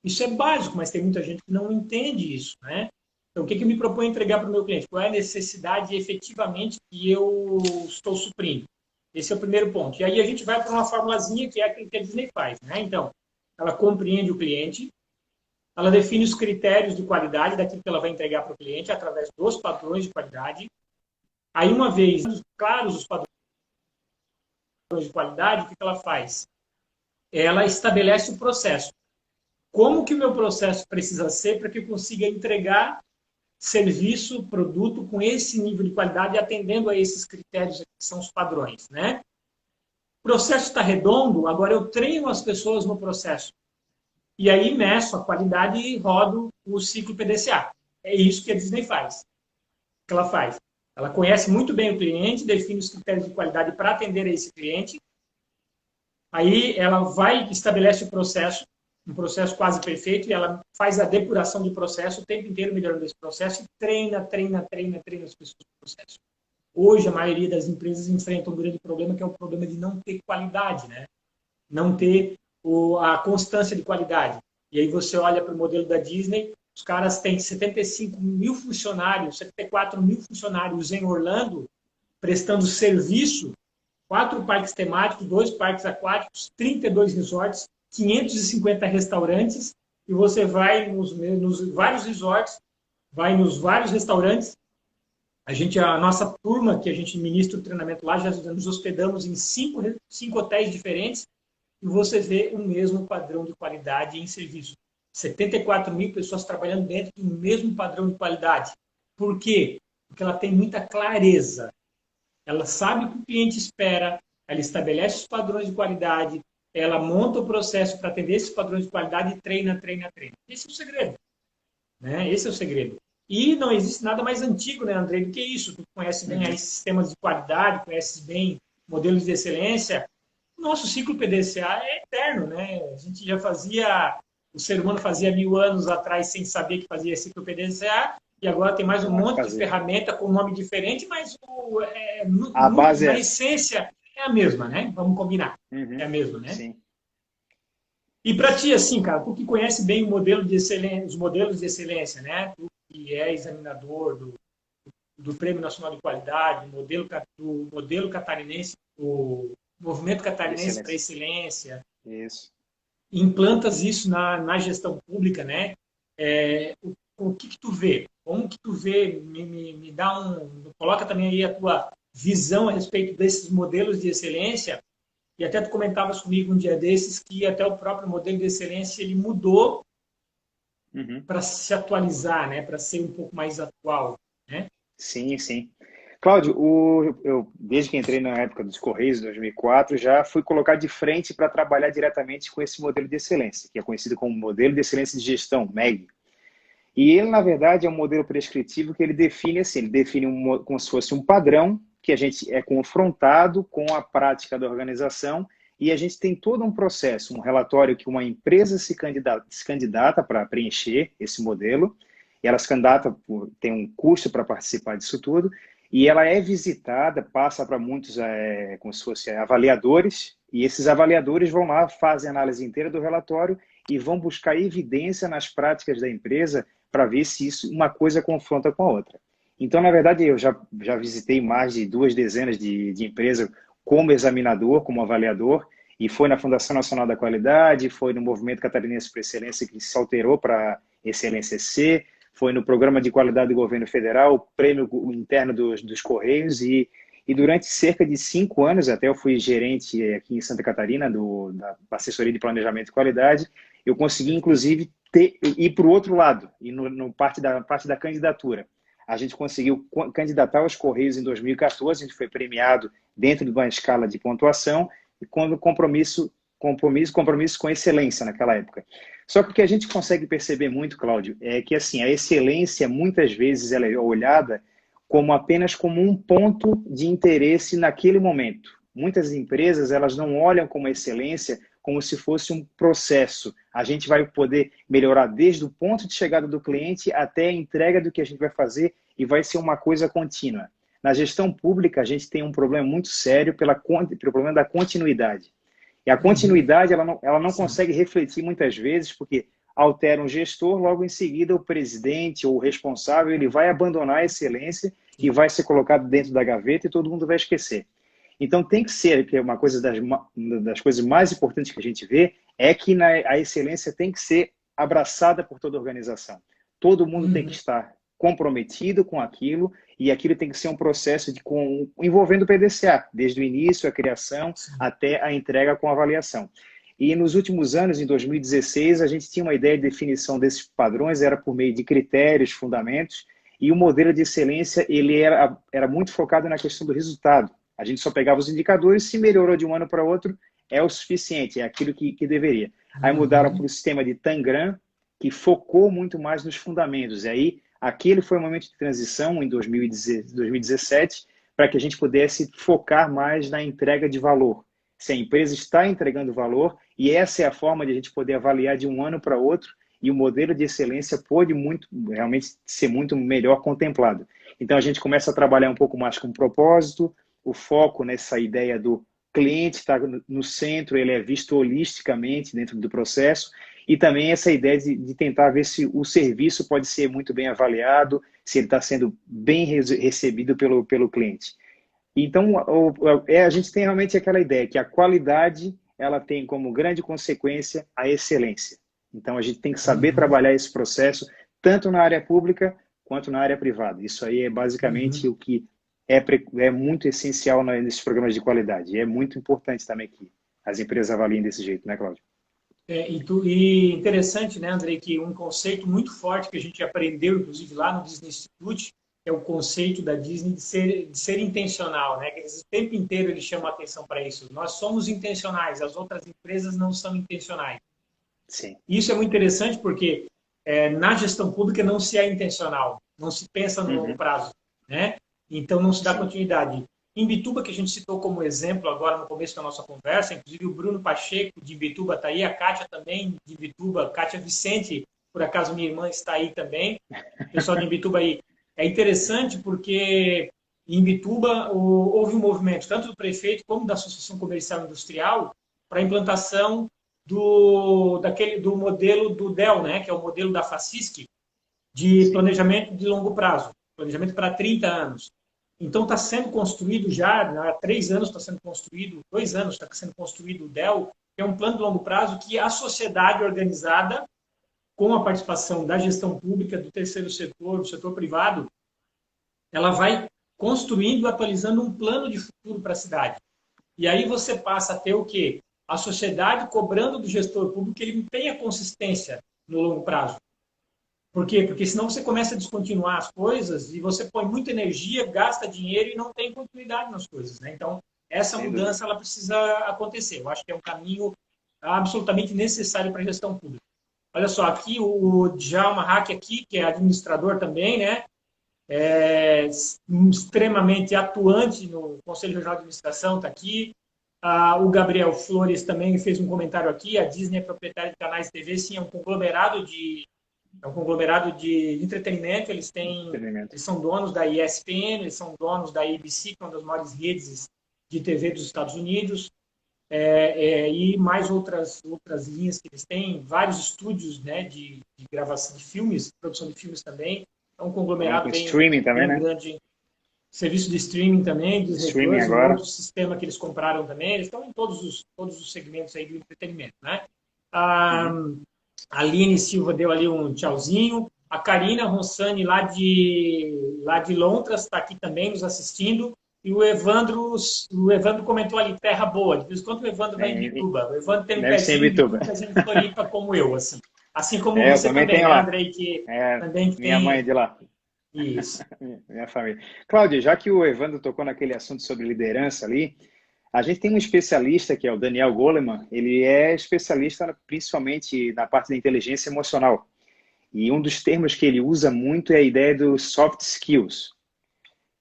Isso é básico, mas tem muita gente que não entende isso, né? Então, o que eu me proponho a entregar para o meu cliente? Qual é a necessidade efetivamente que eu estou suprindo? Esse é o primeiro ponto. E aí a gente vai para uma formulazinha que é aquilo que a Disney faz, né? Então, ela compreende o cliente, ela define os critérios de qualidade daquilo que ela vai entregar para o cliente através dos padrões de qualidade. Aí, uma vez claros os padrões, de qualidade, o que ela faz? Ela estabelece o processo. Como que o meu processo precisa ser para que eu consiga entregar serviço, produto com esse nível de qualidade, atendendo a esses critérios que são os padrões, né? O processo está redondo, agora eu treino as pessoas no processo. E aí meço a qualidade e rodo o ciclo PDCA. É isso que a Disney faz. O que ela faz? Ela conhece muito bem o cliente, define os critérios de qualidade para atender a esse cliente. Aí ela vai, estabelece o processo, um processo quase perfeito, e ela faz a depuração de processo o tempo inteiro, melhorando esse processo, e treina as pessoas no processo. Hoje, a maioria das empresas enfrenta um grande problema, que é o problema de não ter qualidade, né? Não ter a constância de qualidade. E aí você olha para o modelo da Disney, os caras têm 75 mil funcionários, 74 mil funcionários em Orlando, prestando serviço, 4 parques temáticos, 2 parques aquáticos, 32 resorts, 550 restaurantes, e você vai nos vários resorts, vai nos vários restaurantes. A nossa turma, que a gente ministra o treinamento lá, já nos hospedamos em 5 hotéis diferentes, e você vê o mesmo padrão de qualidade em serviço. 74 mil pessoas trabalhando dentro do mesmo padrão de qualidade. Por quê? Porque ela tem muita clareza. Ela sabe o que o cliente espera, ela estabelece os padrões de qualidade, ela monta o processo para atender esses padrões de qualidade e treina. Esse é o segredo. Né? Esse é o segredo. E não existe nada mais antigo, né, André, do que isso. Tu conhece bem aí sistemas de qualidade, conhece bem modelos de excelência. Nosso ciclo PDCA é eterno, né? A gente já fazia, o ser humano fazia 1000 anos atrás sem saber que fazia ciclo PDCA, e agora tem mais um monte de ferramenta com nome diferente, mas na essência é a mesma, né? Vamos combinar. É a mesma, né? Sim. E para ti, assim, cara, tu que conhece bem o modelo de excelência, os modelos de excelência, né? Tu que é examinador do Prêmio Nacional de Qualidade, do modelo catarinense, o Movimento Catarinense para Excelência. Isso. Implantas isso na gestão pública, né? O que tu vê? Como que tu vê? Me dá coloca também aí a tua visão a respeito desses modelos de excelência. E até tu comentavas comigo um dia desses que até o próprio modelo de excelência ele mudou para se atualizar, né? Para ser um pouco mais atual, né? Sim, sim. Cláudio, eu, desde que entrei na época dos Correios, em 2004, já fui colocado de frente para trabalhar diretamente com esse modelo de excelência, que é conhecido como Modelo de Excelência de Gestão, MEG. E ele, na verdade, é um modelo prescritivo que ele define assim, como se fosse um padrão que a gente é confrontado com a prática da organização e a gente tem todo um processo, um relatório que uma empresa se candidata para preencher esse modelo, e ela se candidata, tem um custo para participar disso tudo, e ela é visitada, passa para muitos como se fossem avaliadores, e esses avaliadores vão lá, fazem a análise inteira do relatório e vão buscar evidência nas práticas da empresa para ver se isso uma coisa confronta com a outra. Então, na verdade, eu já visitei mais de 2 dezenas de empresas como examinador, como avaliador, e foi na Fundação Nacional da Qualidade, foi no Movimento Catarinense para Excelência, que se alterou para Excelência C, foi no Programa de Qualidade do Governo Federal, o prêmio interno dos Correios, e durante cerca de 5 anos, até eu fui gerente aqui em Santa Catarina, da Assessoria de Planejamento e Qualidade, eu consegui, inclusive, ir para o outro lado, e no parte da candidatura. A gente conseguiu candidatar aos Correios em 2014, a gente foi premiado dentro de uma escala de pontuação, e com compromisso com excelência naquela época. Só que o que a gente consegue perceber muito, Cláudio, é que assim, a excelência, muitas vezes, ela é olhada apenas como um ponto de interesse naquele momento. Muitas empresas, elas não olham como excelência como se fosse um processo. A gente vai poder melhorar desde o ponto de chegada do cliente até a entrega do que a gente vai fazer e vai ser uma coisa contínua. Na gestão pública, a gente tem um problema muito sério pelo problema da continuidade. E a continuidade, ela não consegue refletir muitas vezes, porque altera um gestor, logo em seguida o presidente ou o responsável, ele vai abandonar a excelência e vai ser colocado dentro da gaveta e todo mundo vai esquecer. Então tem que ser, que é uma coisa das coisas mais importantes que a gente vê, é que a excelência tem que ser abraçada por toda a organização. Todo mundo tem que estar comprometido com aquilo, e aquilo tem que ser um processo envolvendo o PDCA, desde o início, a criação, até a entrega com avaliação. E nos últimos anos, em 2016, a gente tinha uma ideia de definição desses padrões, era por meio de critérios, fundamentos, e o modelo de excelência ele era muito focado na questão do resultado. A gente só pegava os indicadores, se melhorou de um ano para outro, é o suficiente, é aquilo que deveria. Aí mudaram para o sistema de Tangram, que focou muito mais nos fundamentos. E aí, aquele foi o momento de transição, em 2017, para que a gente pudesse focar mais na entrega de valor. Se a empresa está entregando valor, e essa é a forma de a gente poder avaliar de um ano para outro, e o modelo de excelência pôde realmente ser muito melhor contemplado. Então, a gente começa a trabalhar um pouco mais com propósito, o foco nessa ideia do cliente estar no centro, ele é visto holisticamente dentro do processo, e também essa ideia de tentar ver se o serviço pode ser muito bem avaliado, se ele está sendo bem recebido pelo cliente. Então, a gente tem realmente aquela ideia que a qualidade ela tem como grande consequência a excelência. Então, a gente tem que saber trabalhar esse processo, tanto na área pública quanto na área privada. Isso aí é basicamente o que é muito essencial nesses programas de qualidade. E é muito importante também que as empresas avaliem desse jeito, né, Cláudio? E interessante, né, Andrei, que um conceito muito forte que a gente aprendeu, inclusive lá no Disney Institute, é o conceito da Disney de ser intencional, né? Que o tempo inteiro eles chamam a atenção para isso. Nós somos intencionais, as outras empresas não são intencionais. Sim. Isso é muito interessante porque na gestão pública não se é intencional, não se pensa no longo prazo, né? Então não se dá continuidade. Em Bituba, que a gente citou como exemplo agora no começo da nossa conversa, inclusive o Bruno Pacheco de Bituba está aí, a Kátia também de Bituba, Kátia Vicente, por acaso minha irmã está aí também, o pessoal de Bituba aí. É interessante porque em Bituba houve um movimento tanto do prefeito como da Associação Comercial e Industrial para a implantação do modelo do DEL, né, que é o modelo da FACISC, de planejamento de longo prazo, planejamento para 30 anos. Então, está sendo construído já, há 3 anos está sendo construído, 2 anos está sendo construído o DEL, que é um plano de longo prazo que a sociedade organizada, com a participação da gestão pública, do terceiro setor, do setor privado, ela vai construindo e atualizando um plano de futuro para a cidade. E aí você passa a ter o quê? A sociedade cobrando do gestor público que ele tenha consistência no longo prazo. Por quê? Porque senão você começa a descontinuar as coisas e você põe muita energia, gasta dinheiro e não tem continuidade nas coisas, né? Então, essa mudança ela precisa acontecer. Eu acho que é um caminho absolutamente necessário para a gestão pública. Olha só, aqui o Djalma Hack aqui, que é administrador também, né? É extremamente atuante no Conselho Regional de Administração, está aqui. O Gabriel Flores também fez um comentário aqui. A Disney é proprietária de canais de TV, sim, é um conglomerado de entretenimento. Eles são donos da ESPN, eles são donos da ABC, que é uma das maiores redes de TV dos Estados Unidos, e mais outras linhas que eles têm, vários estúdios, né, de gravação de filmes, produção de filmes também. É um conglomerado bem também, né? grande. Serviço de streaming também, Disney Plus, um outro sistema que eles compraram também. Eles estão em todos os segmentos aí do entretenimento, né? A Aline Silva deu ali um tchauzinho. A Karina Ronsani, lá de Lontras, está aqui também nos assistindo. E o Evandro comentou ali, terra boa. De vez em quando o Evandro vai em Bituba. O Evandro tem um pezinho em Floripa como eu, assim. Assim como você também, né, Andrei? Que também minha mãe é de lá. Isso. Minha família. Cláudio, já que o Evandro tocou naquele assunto sobre liderança ali, a gente tem um especialista que é o Daniel Goleman. Ele é especialista principalmente na parte da inteligência emocional. E um dos termos que ele usa muito é a ideia dos soft skills.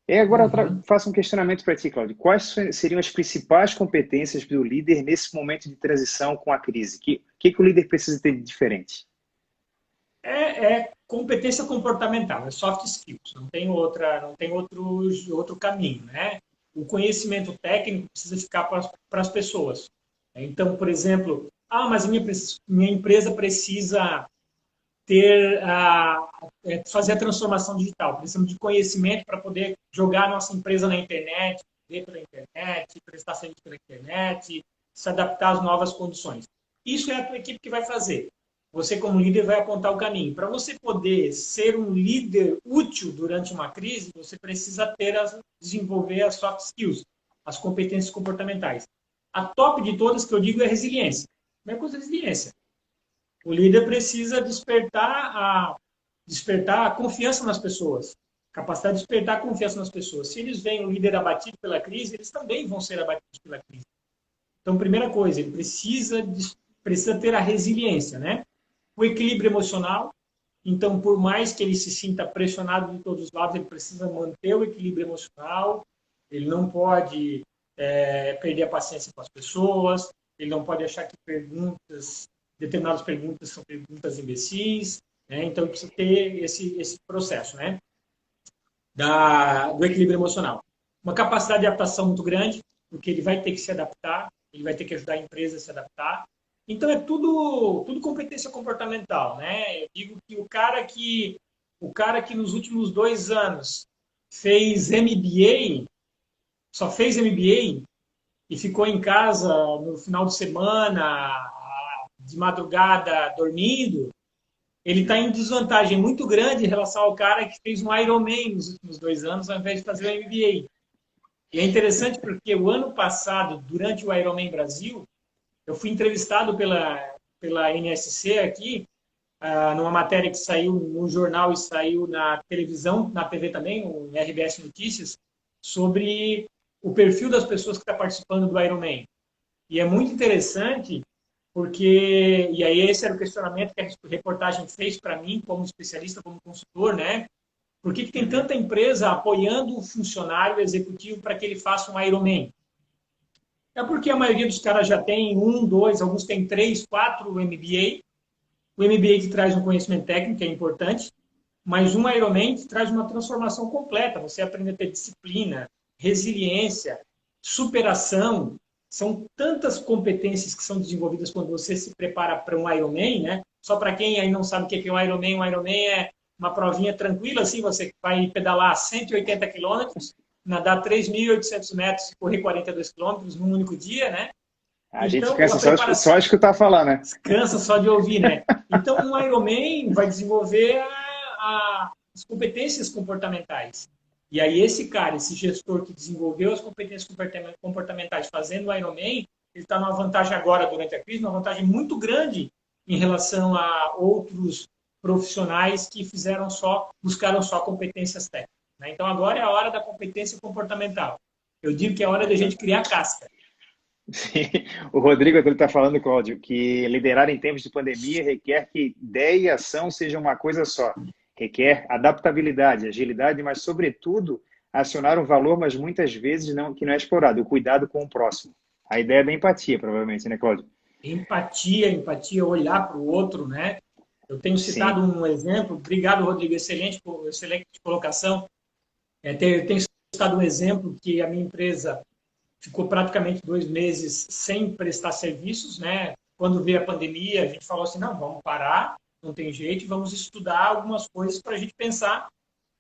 E agora faço um questionamento para ti, Cláudio. Quais seriam as principais competências do líder nesse momento de transição com a crise? O que o líder precisa ter de diferente? É competência comportamental, é soft skills, não tem outro caminho, né? O conhecimento técnico precisa ficar para as pessoas. Então, por exemplo, mas minha empresa precisa fazer a transformação digital, precisamos de conhecimento para poder jogar a nossa empresa na internet, vender pela internet, prestar serviço pela internet, se adaptar às novas condições. Isso é a tua equipe que vai fazer. você como líder vai apontar o caminho. Para você poder ser um líder útil durante uma crise, você precisa desenvolver as soft skills, as competências comportamentais. A top de todas que eu digo é resiliência. Primeira coisa é resiliência. O líder precisa despertar a confiança nas pessoas, capacidade de despertar a confiança nas pessoas. Se eles veem o líder abatido pela crise, eles também vão ser abatidos pela crise. Então, primeira coisa, ele precisa ter a resiliência, né? O equilíbrio emocional. Então, por mais que ele se sinta pressionado de todos os lados, ele precisa manter o equilíbrio emocional. Ele não pode perder a paciência com as pessoas. Ele não pode achar que determinadas perguntas são perguntas imbecis. Né? Então, ele precisa ter esse processo, né? Do equilíbrio emocional. Uma capacidade de adaptação muito grande, porque ele vai ter que se adaptar, ele vai ter que ajudar a empresa a se adaptar. Então, é tudo competência comportamental, né? Eu digo que o cara que nos últimos 2 anos fez MBA, só fez MBA e ficou em casa no final de semana, de madrugada, dormindo, ele está em desvantagem muito grande em relação ao cara que fez um Ironman nos últimos 2 anos, ao invés de fazer o MBA. E é interessante porque o ano passado, durante o Ironman Brasil, eu fui entrevistado pela NSC aqui, numa matéria que saiu no jornal e saiu na televisão, na TV também, no RBS Notícias, sobre o perfil das pessoas que estão participando do Ironman. E é muito interessante porque, e aí esse era o questionamento que a reportagem fez para mim, como especialista, como consultor, né? Por que tem tanta empresa apoiando o funcionário executivo para que ele faça um Ironman? É porque a maioria dos caras já tem 1, 2, alguns têm 3, 4 MBA. O MBA te traz um conhecimento técnico, que é importante, mas um Ironman te traz uma transformação completa. Você aprende a ter disciplina, resiliência, superação. São tantas competências que são desenvolvidas quando você se prepara para um Ironman, né? Só para quem aí não sabe o que é um Ironman é uma provinha tranquila, assim, você vai pedalar 180 quilômetros, nadar 3.800 metros e correr 42 quilômetros num único dia, né? A gente cansa só de escutar falar, né? Cansa só de ouvir, né? Então, um Ironman vai desenvolver as competências comportamentais. E aí esse cara, esse gestor que desenvolveu as competências comportamentais fazendo o Ironman, ele está numa vantagem agora durante a crise, uma vantagem muito grande em relação a outros profissionais que buscaram só competências técnicas. Né? Então agora é a hora da competência comportamental. Eu digo que é a hora da gente criar casca. Sim. O Rodrigo está falando, Cláudio, que liderar em tempos de pandemia requer que ideia e ação sejam uma coisa só. Requer adaptabilidade, agilidade, mas, sobretudo, acionar um valor, mas muitas vezes que não é explorado, o cuidado com o próximo. A ideia é da empatia, provavelmente, né, Cláudio? Empatia, olhar para o outro, né? Eu tenho citado um exemplo, obrigado, Rodrigo, excelente colocação. Tenho citado um exemplo que a minha empresa ficou praticamente 2 meses sem prestar serviços, né? Quando veio a pandemia, a gente falou assim, não, vamos parar, não tem jeito, vamos estudar algumas coisas para a gente pensar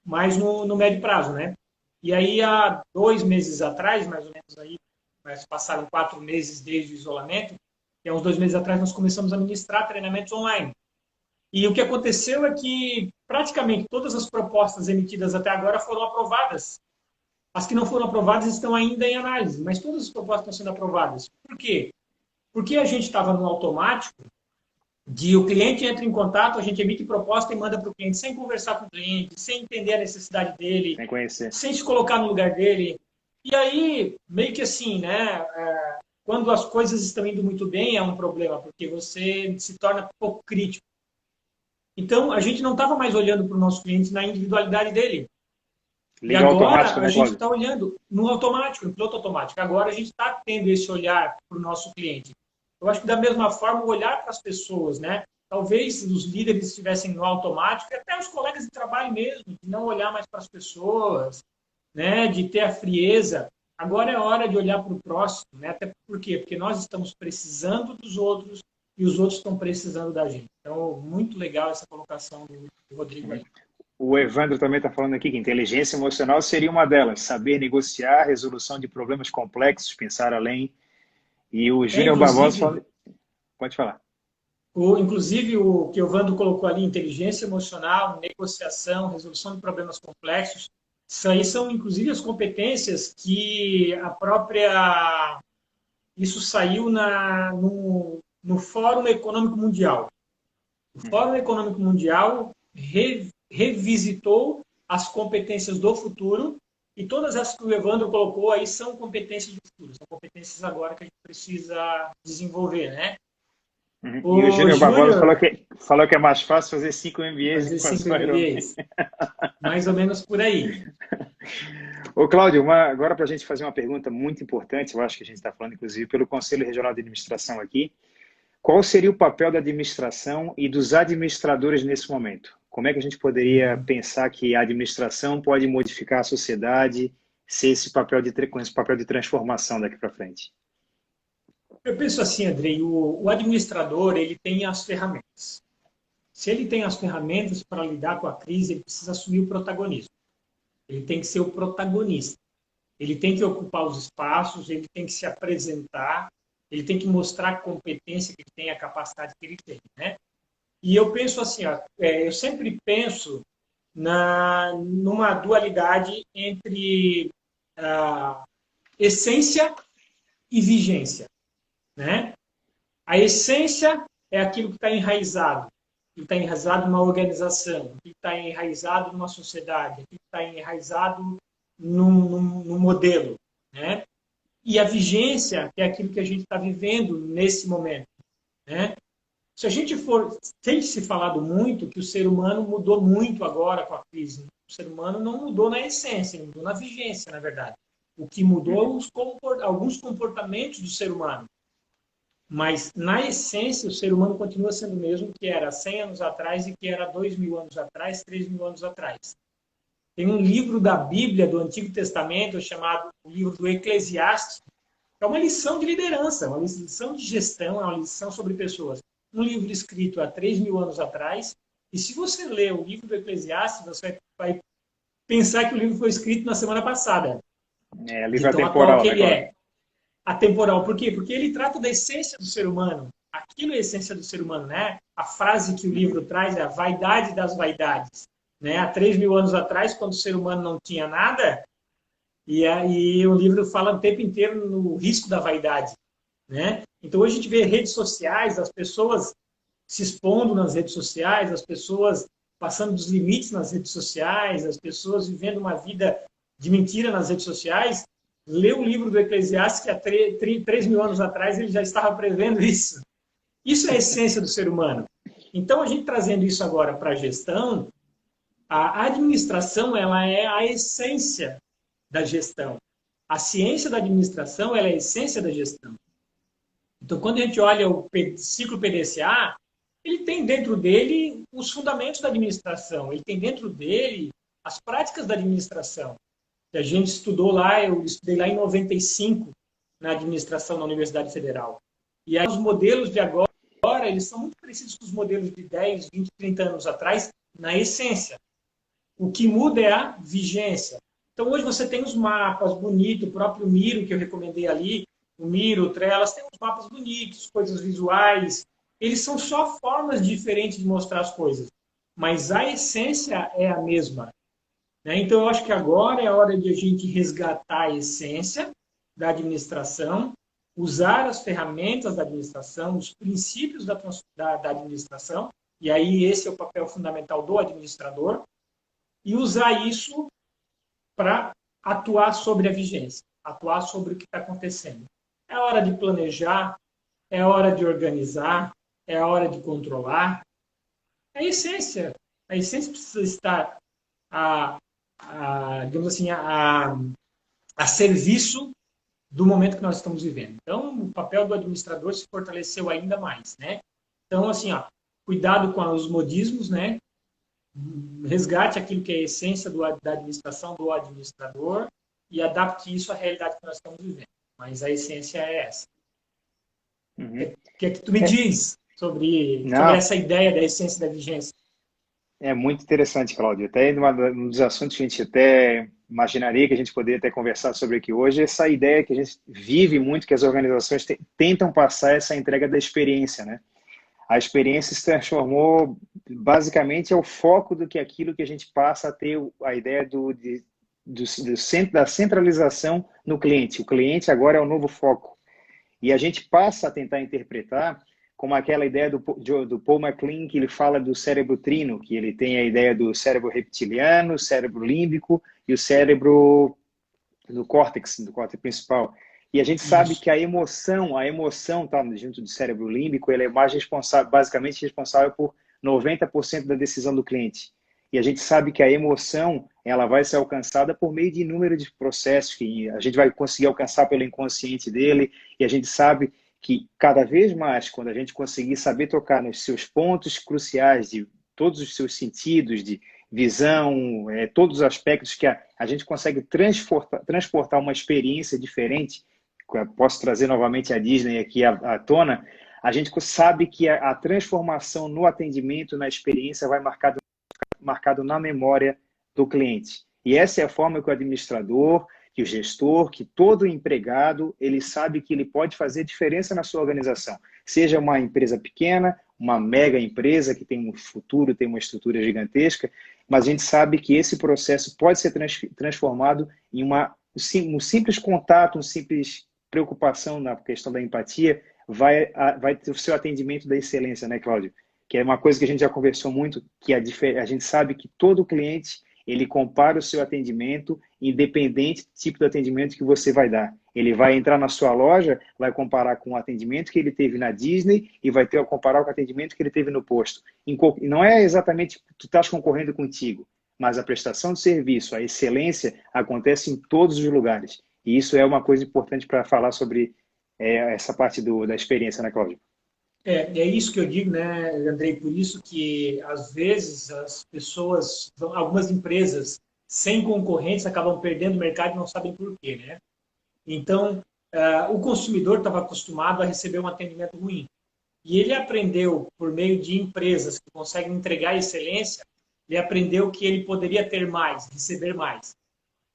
mais no médio prazo, né? E aí, há 2 meses atrás, mais ou menos aí, mas passaram 4 meses desde o isolamento, e há uns 2 meses atrás nós começamos a ministrar treinamentos online. E o que aconteceu é que praticamente todas as propostas emitidas até agora foram aprovadas. As que não foram aprovadas estão ainda em análise, mas todas as propostas estão sendo aprovadas. Por quê? Porque a gente estava no automático de o cliente entra em contato, a gente emite proposta e manda para o cliente sem conversar com o cliente, sem entender a necessidade dele, sem conhecer, sem se colocar no lugar dele. E aí, meio que assim, né? Quando as coisas estão indo muito bem, é um problema, porque você se torna pouco crítico. Então, a gente não estava mais olhando para o nosso cliente na individualidade dele. Liga e agora né, a gente está olhando no automático, no piloto automático. Agora a gente está tendo esse olhar para o nosso cliente. Eu acho que da mesma forma o olhar para as pessoas, né? Talvez os líderes estivessem no automático, e até os colegas de trabalho mesmo, de não olhar mais para as pessoas, né? De ter a frieza. Agora é hora de olhar para o próximo, né? Até por quê? Porque nós estamos precisando dos outros e os outros estão precisando da gente. Então, muito legal essa colocação do Rodrigo aí. O Evandro também está falando aqui que inteligência emocional seria uma delas. Saber negociar, resolução de problemas complexos, pensar além. E o Júnior Barbosa falando... Pode falar. Inclusive, o que o Vando colocou ali, inteligência emocional, negociação, resolução de problemas complexos, isso aí são, inclusive, as competências que a própria... Isso saiu no Fórum Econômico Mundial. O Fórum Econômico Mundial revisitou as competências do futuro e todas as que o Evandro colocou aí são competências do futuro, são competências agora que a gente precisa desenvolver, né? E o Júnior Barbosa falou que é mais fácil fazer 5 MBAs do fazer que fazer 5 MBAs. Mais ou menos por aí. Ô, Cláudio, agora para a gente fazer uma pergunta muito importante, eu acho que a gente está falando, inclusive, pelo Conselho Regional de Administração aqui. Qual seria o papel da administração e dos administradores nesse momento? Como é que a gente poderia pensar que a administração pode modificar a sociedade, ser com esse papel de transformação daqui para frente? Eu penso assim, Andrei, o administrador ele tem as ferramentas. Se ele tem as ferramentas para lidar com a crise, ele precisa assumir o protagonismo. Ele tem que ser o protagonista. Ele tem que ocupar os espaços, ele tem que se apresentar, ele tem que mostrar a competência que ele tem, a capacidade que ele tem, né? E eu penso assim, ó, eu sempre penso numa dualidade entre essência e vigência, né? A essência é aquilo que está enraizado. Que está enraizado numa organização, que está enraizado numa sociedade, que está enraizado num modelo, né? E a vigência é aquilo que a gente está vivendo nesse momento, né? Se a gente tem se falado muito que o ser humano mudou muito agora com a crise. O ser humano não mudou na essência, mudou na vigência, na verdade. O que mudou alguns comportamentos do ser humano. Mas, na essência, o ser humano continua sendo o mesmo que era 100 anos atrás e que era 2.000 anos atrás, 3.000 anos atrás. Tem um livro da Bíblia, do Antigo Testamento, chamado o livro do Eclesiastes, que é uma lição de liderança, uma lição de gestão, é uma lição sobre pessoas. Um livro escrito há 3.000 anos atrás, e se você ler o livro do Eclesiastes, você vai pensar que o livro foi escrito na semana passada. Livro atemporal, que ele é. Atemporal. Por quê? Porque ele trata da essência do ser humano. Aquilo é a essência do ser humano, né? A frase que o livro traz é a vaidade das vaidades. Né? Há 3.000 anos atrás, quando o ser humano não tinha nada, e o livro fala o tempo inteiro no risco da vaidade. Né? Então, hoje a gente vê redes sociais, as pessoas se expondo nas redes sociais, as pessoas passando dos limites nas redes sociais, as pessoas vivendo uma vida de mentira nas redes sociais. Leu o livro do Eclesiastes, que há 3.000 anos atrás ele já estava prevendo isso. Isso é a essência do ser humano. Então, a gente trazendo isso agora para a gestão, a administração ela é a essência da gestão. A ciência da administração ela é a essência da gestão. Então, quando a gente olha o ciclo PDCA, ele tem dentro dele os fundamentos da administração, ele tem dentro dele as práticas da administração. A gente estudou lá, eu estudei lá em 95, na administração na Universidade Federal. E aí os modelos de agora, eles são muito parecidos com os modelos de 10, 20, 30 anos atrás, na essência. O que muda é a vigência. Então, hoje você tem os mapas bonitos, o próprio Miro, que eu recomendei ali, o Miro, o Trellas, tem uns mapas bonitos, coisas visuais. Eles são só formas diferentes de mostrar as coisas. Mas a essência é a mesma. Então, eu acho que agora é a hora de a gente resgatar a essência da administração, usar as ferramentas da administração, os princípios da administração, e aí esse é o papel fundamental do administrador, e usar isso para atuar sobre a vigência, atuar sobre o que está acontecendo. É hora de planejar, é hora de organizar, é a hora de controlar. É a essência. A essência precisa estar digamos assim, a serviço do momento que nós estamos vivendo. Então, o papel do administrador se fortaleceu ainda mais, né? Então, assim, cuidado com os modismos, né? Resgate aquilo que é a essência da administração do administrador e adapte isso à realidade que nós estamos vivendo. Mas a essência é essa. O que é que tu me diz sobre essa ideia da essência da vigência? É muito interessante, Cláudio. Até um dos assuntos que a gente até imaginaria que a gente poderia até conversar sobre aqui hoje, essa ideia que a gente vive muito, que as organizações tentam passar essa entrega da experiência, né? a experiência se transformou, basicamente, é o foco do que aquilo que a gente passa a ter a ideia da centralização no cliente. O cliente agora é o novo foco. E a gente passa a tentar interpretar como aquela ideia do Paul MacLean, que ele fala do cérebro trino, que ele tem a ideia do cérebro reptiliano, cérebro límbico e o cérebro do córtex principal. E a gente sabe que a emoção está junto do cérebro límbico, ele é mais responsável, basicamente responsável por 90% da decisão do cliente. E a gente sabe que a emoção ela vai ser alcançada por meio de inúmeros processos que a gente vai conseguir alcançar pelo inconsciente dele, e a gente sabe que cada vez mais, quando a gente conseguir saber tocar nos seus pontos cruciais de todos os seus sentidos, de visão, todos os aspectos que a gente consegue transportar uma experiência diferente, posso trazer novamente a Disney aqui à tona, a gente sabe que a transformação no atendimento, na experiência, vai marcado na memória do cliente. E essa é a forma que o administrador, que o gestor, que todo empregado, ele sabe que ele pode fazer diferença na sua organização. Seja uma empresa pequena, uma mega empresa que tem um futuro, tem uma estrutura gigantesca, mas a gente sabe que esse processo pode ser transformado em um simples contato, uma simples preocupação na questão da empatia, vai ter o seu atendimento da excelência, né, Cláudio? Que é uma coisa que a gente já conversou muito, que a gente sabe que todo cliente ele compara o seu atendimento independente do tipo de atendimento que você vai dar. Ele vai entrar na sua loja, vai comparar com o atendimento que ele teve na Disney e vai comparar com o atendimento que ele teve no posto. Não é exatamente que tu estás concorrendo contigo, mas a prestação de serviço, a excelência, acontece em todos os lugares. E isso é uma coisa importante para falar sobre essa parte da experiência, né, Cláudio? É isso que eu digo, né, Andrei? Por isso que, às vezes, as pessoas, algumas empresas sem concorrentes acabam perdendo o mercado e não sabem por quê, né? Então, o consumidor estava acostumado a receber um atendimento ruim. E ele aprendeu, por meio de empresas que conseguem entregar excelência, ele aprendeu que ele poderia ter mais, receber mais.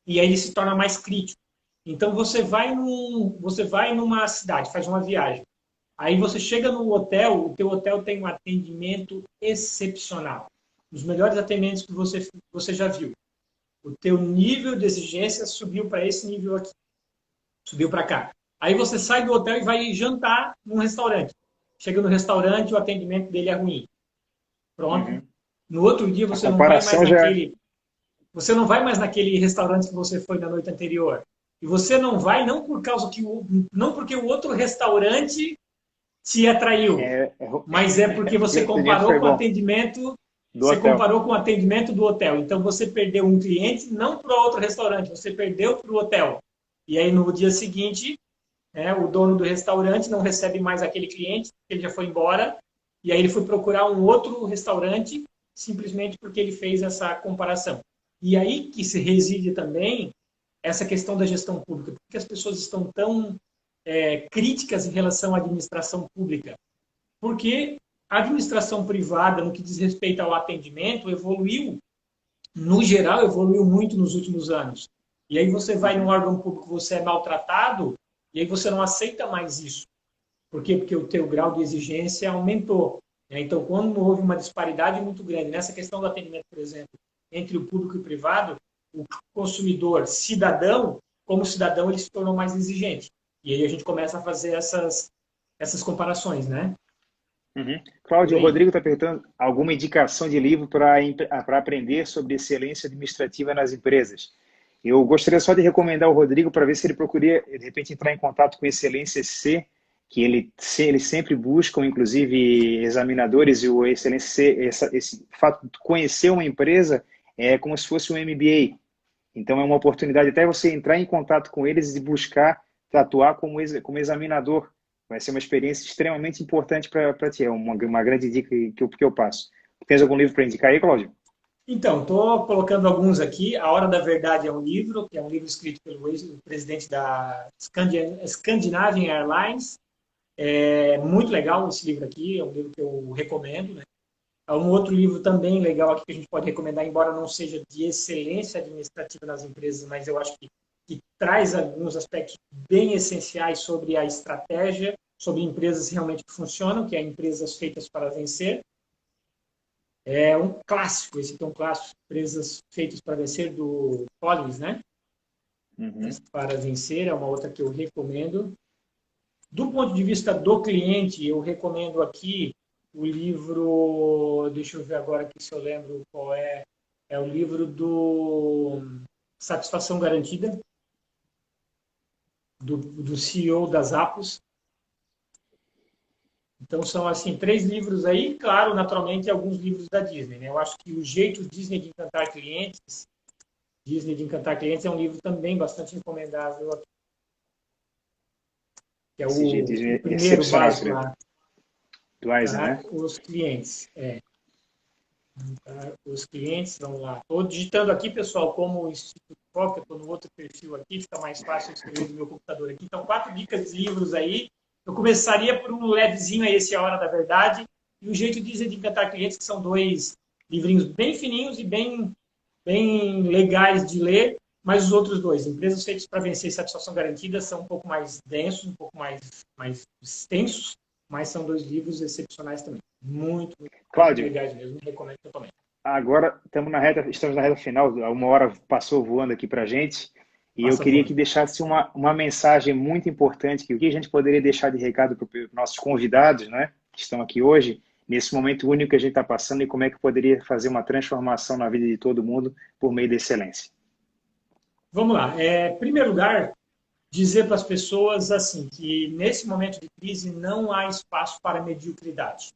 E aí ele se torna mais crítico. Então, você vai numa cidade, faz uma viagem. Aí você chega no hotel, o teu hotel tem um atendimento excepcional. Os melhores atendimentos que você já viu. O teu nível de exigência subiu para esse nível aqui. Subiu para cá. Aí você sai do hotel e vai jantar num restaurante. Chega no restaurante, o atendimento dele é ruim. Pronto. Uhum. No outro dia você não vai mais naquele restaurante que você foi na noite anterior. E você não vai não porque o outro restaurante te atraiu, mas é porque você comparou com o atendimento do hotel. Então você perdeu um cliente não para outro restaurante, você perdeu para o hotel. E aí no dia seguinte, o dono do restaurante não recebe mais aquele cliente, ele já foi embora, e aí ele foi procurar um outro restaurante simplesmente porque ele fez essa comparação. E aí que se reside também essa questão da gestão pública, porque as pessoas estão tão críticas em relação à administração pública, porque a administração privada, no que diz respeito ao atendimento, evoluiu, no geral, evoluiu muito nos últimos anos. E aí você vai num órgão público, você é maltratado, e aí você não aceita mais isso. Por quê? Porque o teu grau de exigência aumentou. Então, quando houve uma disparidade muito grande nessa questão do atendimento, por exemplo, entre o público e o privado, o consumidor cidadão, como cidadão, ele se tornou mais exigente. E aí a gente começa a fazer essas comparações, né? Uhum. Cláudio, o Rodrigo está perguntando alguma indicação de livro para aprender sobre excelência administrativa nas empresas. Eu gostaria só de recomendar ao Rodrigo para ver se ele procuraria, de repente, entrar em contato com Excelência C, que eles sempre buscam, inclusive, examinadores, e o Excelência C, esse fato de conhecer uma empresa é como se fosse um MBA. Então, é uma oportunidade até você entrar em contato com eles e buscar atuar como examinador. Vai ser uma experiência extremamente importante para ti. É uma grande dica que eu passo. Tens algum livro para indicar aí, Cláudio? Então, estou colocando alguns aqui. A Hora da Verdade é um livro, que é um livro escrito pelo presidente da Scandinavian Airlines. É muito legal esse livro aqui, é um livro que eu recomendo, né? Um outro livro também legal aqui que a gente pode recomendar, embora não seja de excelência administrativa nas empresas, mas eu acho que traz alguns aspectos bem essenciais sobre a estratégia sobre empresas realmente que funcionam, que é Empresas Feitas para Vencer. É um clássico, esse aqui é um clássico, Empresas Feitas para Vencer, do Collins, né? Uhum. Para Vencer é uma outra que eu recomendo. Do ponto de vista do cliente, eu recomendo aqui o livro, deixa eu ver agora aqui se eu lembro qual é, é o livro do Satisfação Garantida, do CEO das Apos. Então, são, assim, 3 livros aí, claro, naturalmente, alguns livros da Disney, né? Eu acho que O Jeito Disney de Encantar Clientes, é um livro também bastante recomendável aqui, que é Esse jeito o é primeiro excepcional, esse básico livro. lá, Do Eisen, tá? né? Os clientes, tá? Os clientes, vamos lá. Estou digitando aqui, pessoal, como o Instituto Foca, estou no outro perfil aqui, fica mais fácil escrever do meu computador aqui. Então, 4 dicas de livros aí. Eu começaria por um levezinho, aí, esse é a Hora da Verdade, e O Jeito de Encantar Clientes, que são 2 livrinhos bem fininhos e bem legais de ler, mas os outros 2, Empresas Feitas para Vencer e Satisfação Garantida, são um pouco mais densos, um pouco mais extensos, mas são 2 livros excepcionais também. Muito Cláudio, legais mesmo, recomendo totalmente. agora estamos na reta final, uma hora passou voando aqui para a gente, e eu Passa queria voando. que deixasse uma mensagem muito importante, que o que a gente poderia deixar de recado para os nossos convidados, né, que estão aqui hoje, nesse momento único que a gente está passando, e como é que poderia fazer uma transformação na vida de todo mundo por meio da excelência. Vamos lá. Em primeiro lugar, dizer para as pessoas assim que nesse momento de crise não há espaço para mediocridade.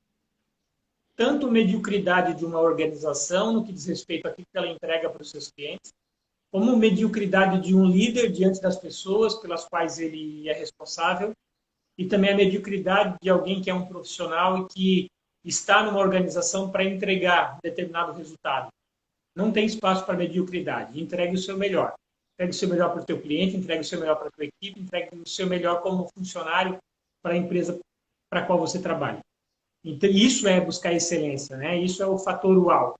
Tanto mediocridade de uma organização no que diz respeito àquilo que ela entrega para os seus clientes, como mediocridade de um líder diante das pessoas pelas quais ele é responsável, e também a mediocridade de alguém que é um profissional e que está numa organização para entregar determinado resultado. Não tem espaço para mediocridade. Entregue o seu melhor. Entregue o seu melhor para o teu cliente, entregue o seu melhor para a tua equipe, entregue o seu melhor como funcionário para a empresa para a qual você trabalha. Então, isso é buscar excelência, né? Isso é o fator uau.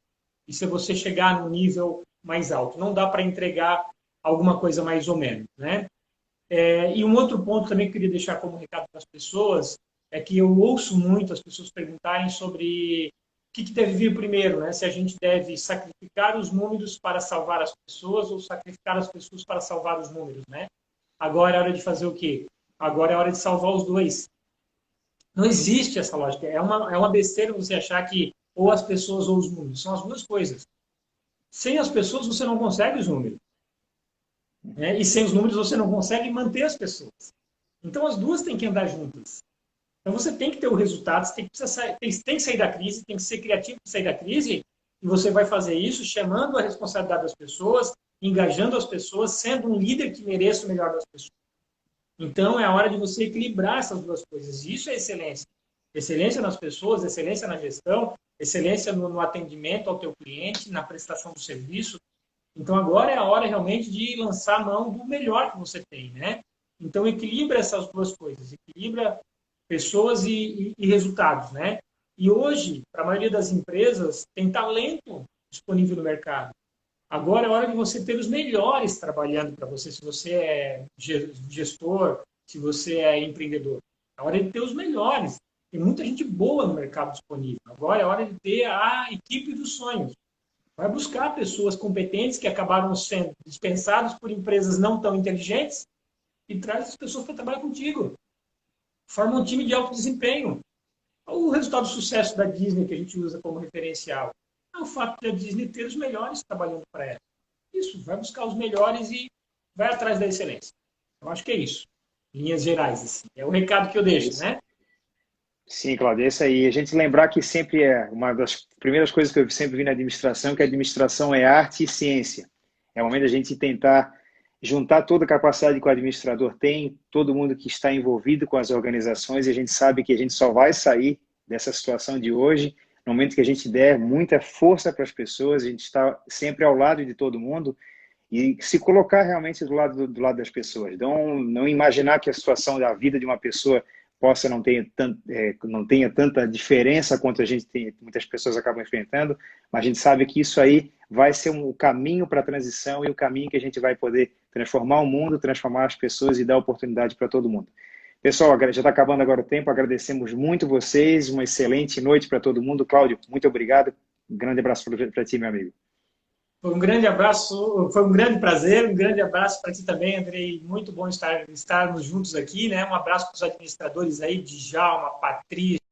Isso é você chegar no nível mais alto. Não dá para entregar alguma coisa mais ou menos, né? E um outro ponto também que eu queria deixar como recado para as pessoas é que eu ouço muito as pessoas perguntarem sobre o que deve vir primeiro, né? Se a gente deve sacrificar os números para salvar as pessoas ou sacrificar as pessoas para salvar os números, né? Agora é hora de fazer o quê? Agora é hora de salvar os dois. Não existe essa lógica. É uma besteira você achar que ou as pessoas ou os números. São as duas coisas. Sem as pessoas você não consegue os números, né? E sem os números você não consegue manter as pessoas. Então as duas têm que andar juntas. Então você tem que ter o resultado, você tem que sair da crise, tem que ser criativo para sair da crise, e você vai fazer isso chamando a responsabilidade das pessoas, engajando as pessoas, sendo um líder que mereça o melhor das pessoas. Então é a hora de você equilibrar essas duas coisas. Isso é excelência. Excelência nas pessoas, excelência na gestão, excelência no atendimento ao teu cliente, na prestação do serviço. Então agora é a hora realmente de lançar a mão do melhor que você tem, né? Então equilibra essas duas coisas, equilibra pessoas e resultados, né? E hoje, para a maioria das empresas, tem talento disponível no mercado. Agora é hora de você ter os melhores trabalhando para você, se você é gestor, se você é empreendedor. É hora de ter os melhores. Tem muita gente boa no mercado disponível. Agora é hora de ter a equipe dos sonhos. Vai buscar pessoas competentes que acabaram sendo dispensadas por empresas não tão inteligentes e traz as pessoas para trabalhar contigo. Forma um time de alto desempenho. O resultado do sucesso da Disney que a gente usa como referencial é o fato da Disney ter os melhores trabalhando para ela. Isso, vai buscar os melhores e vai atrás da excelência. Eu acho que é isso, em linhas gerais. Assim. É o recado que eu É deixo, isso. né? Sim, Cláudio, é isso aí. A gente lembrar que sempre é uma das primeiras coisas que eu sempre vi na administração, que a administração é arte e ciência. É o momento da gente tentar juntar toda a capacidade que o administrador tem, todo mundo que está envolvido com as organizações, e a gente sabe que a gente só vai sair dessa situação de hoje no momento que a gente der muita força para as pessoas, a gente está sempre ao lado de todo mundo e se colocar realmente do lado das pessoas. Não imaginar que a situação da vida de uma pessoa possa não tenha tanta diferença quanto muitas pessoas acabam enfrentando, mas a gente sabe que isso aí vai ser um caminho para a transição e o caminho que a gente vai poder transformar o mundo, transformar as pessoas e dar oportunidade para todo mundo. Pessoal, já está acabando agora o tempo, agradecemos muito vocês, uma excelente noite para todo mundo. Cláudio, muito obrigado. Um grande abraço para ti, meu amigo. Foi um grande abraço, foi um grande prazer, um grande abraço para ti também, Andrei. Muito bom estarmos juntos aqui, né? Um abraço para os administradores aí, Djalma, Patrícia,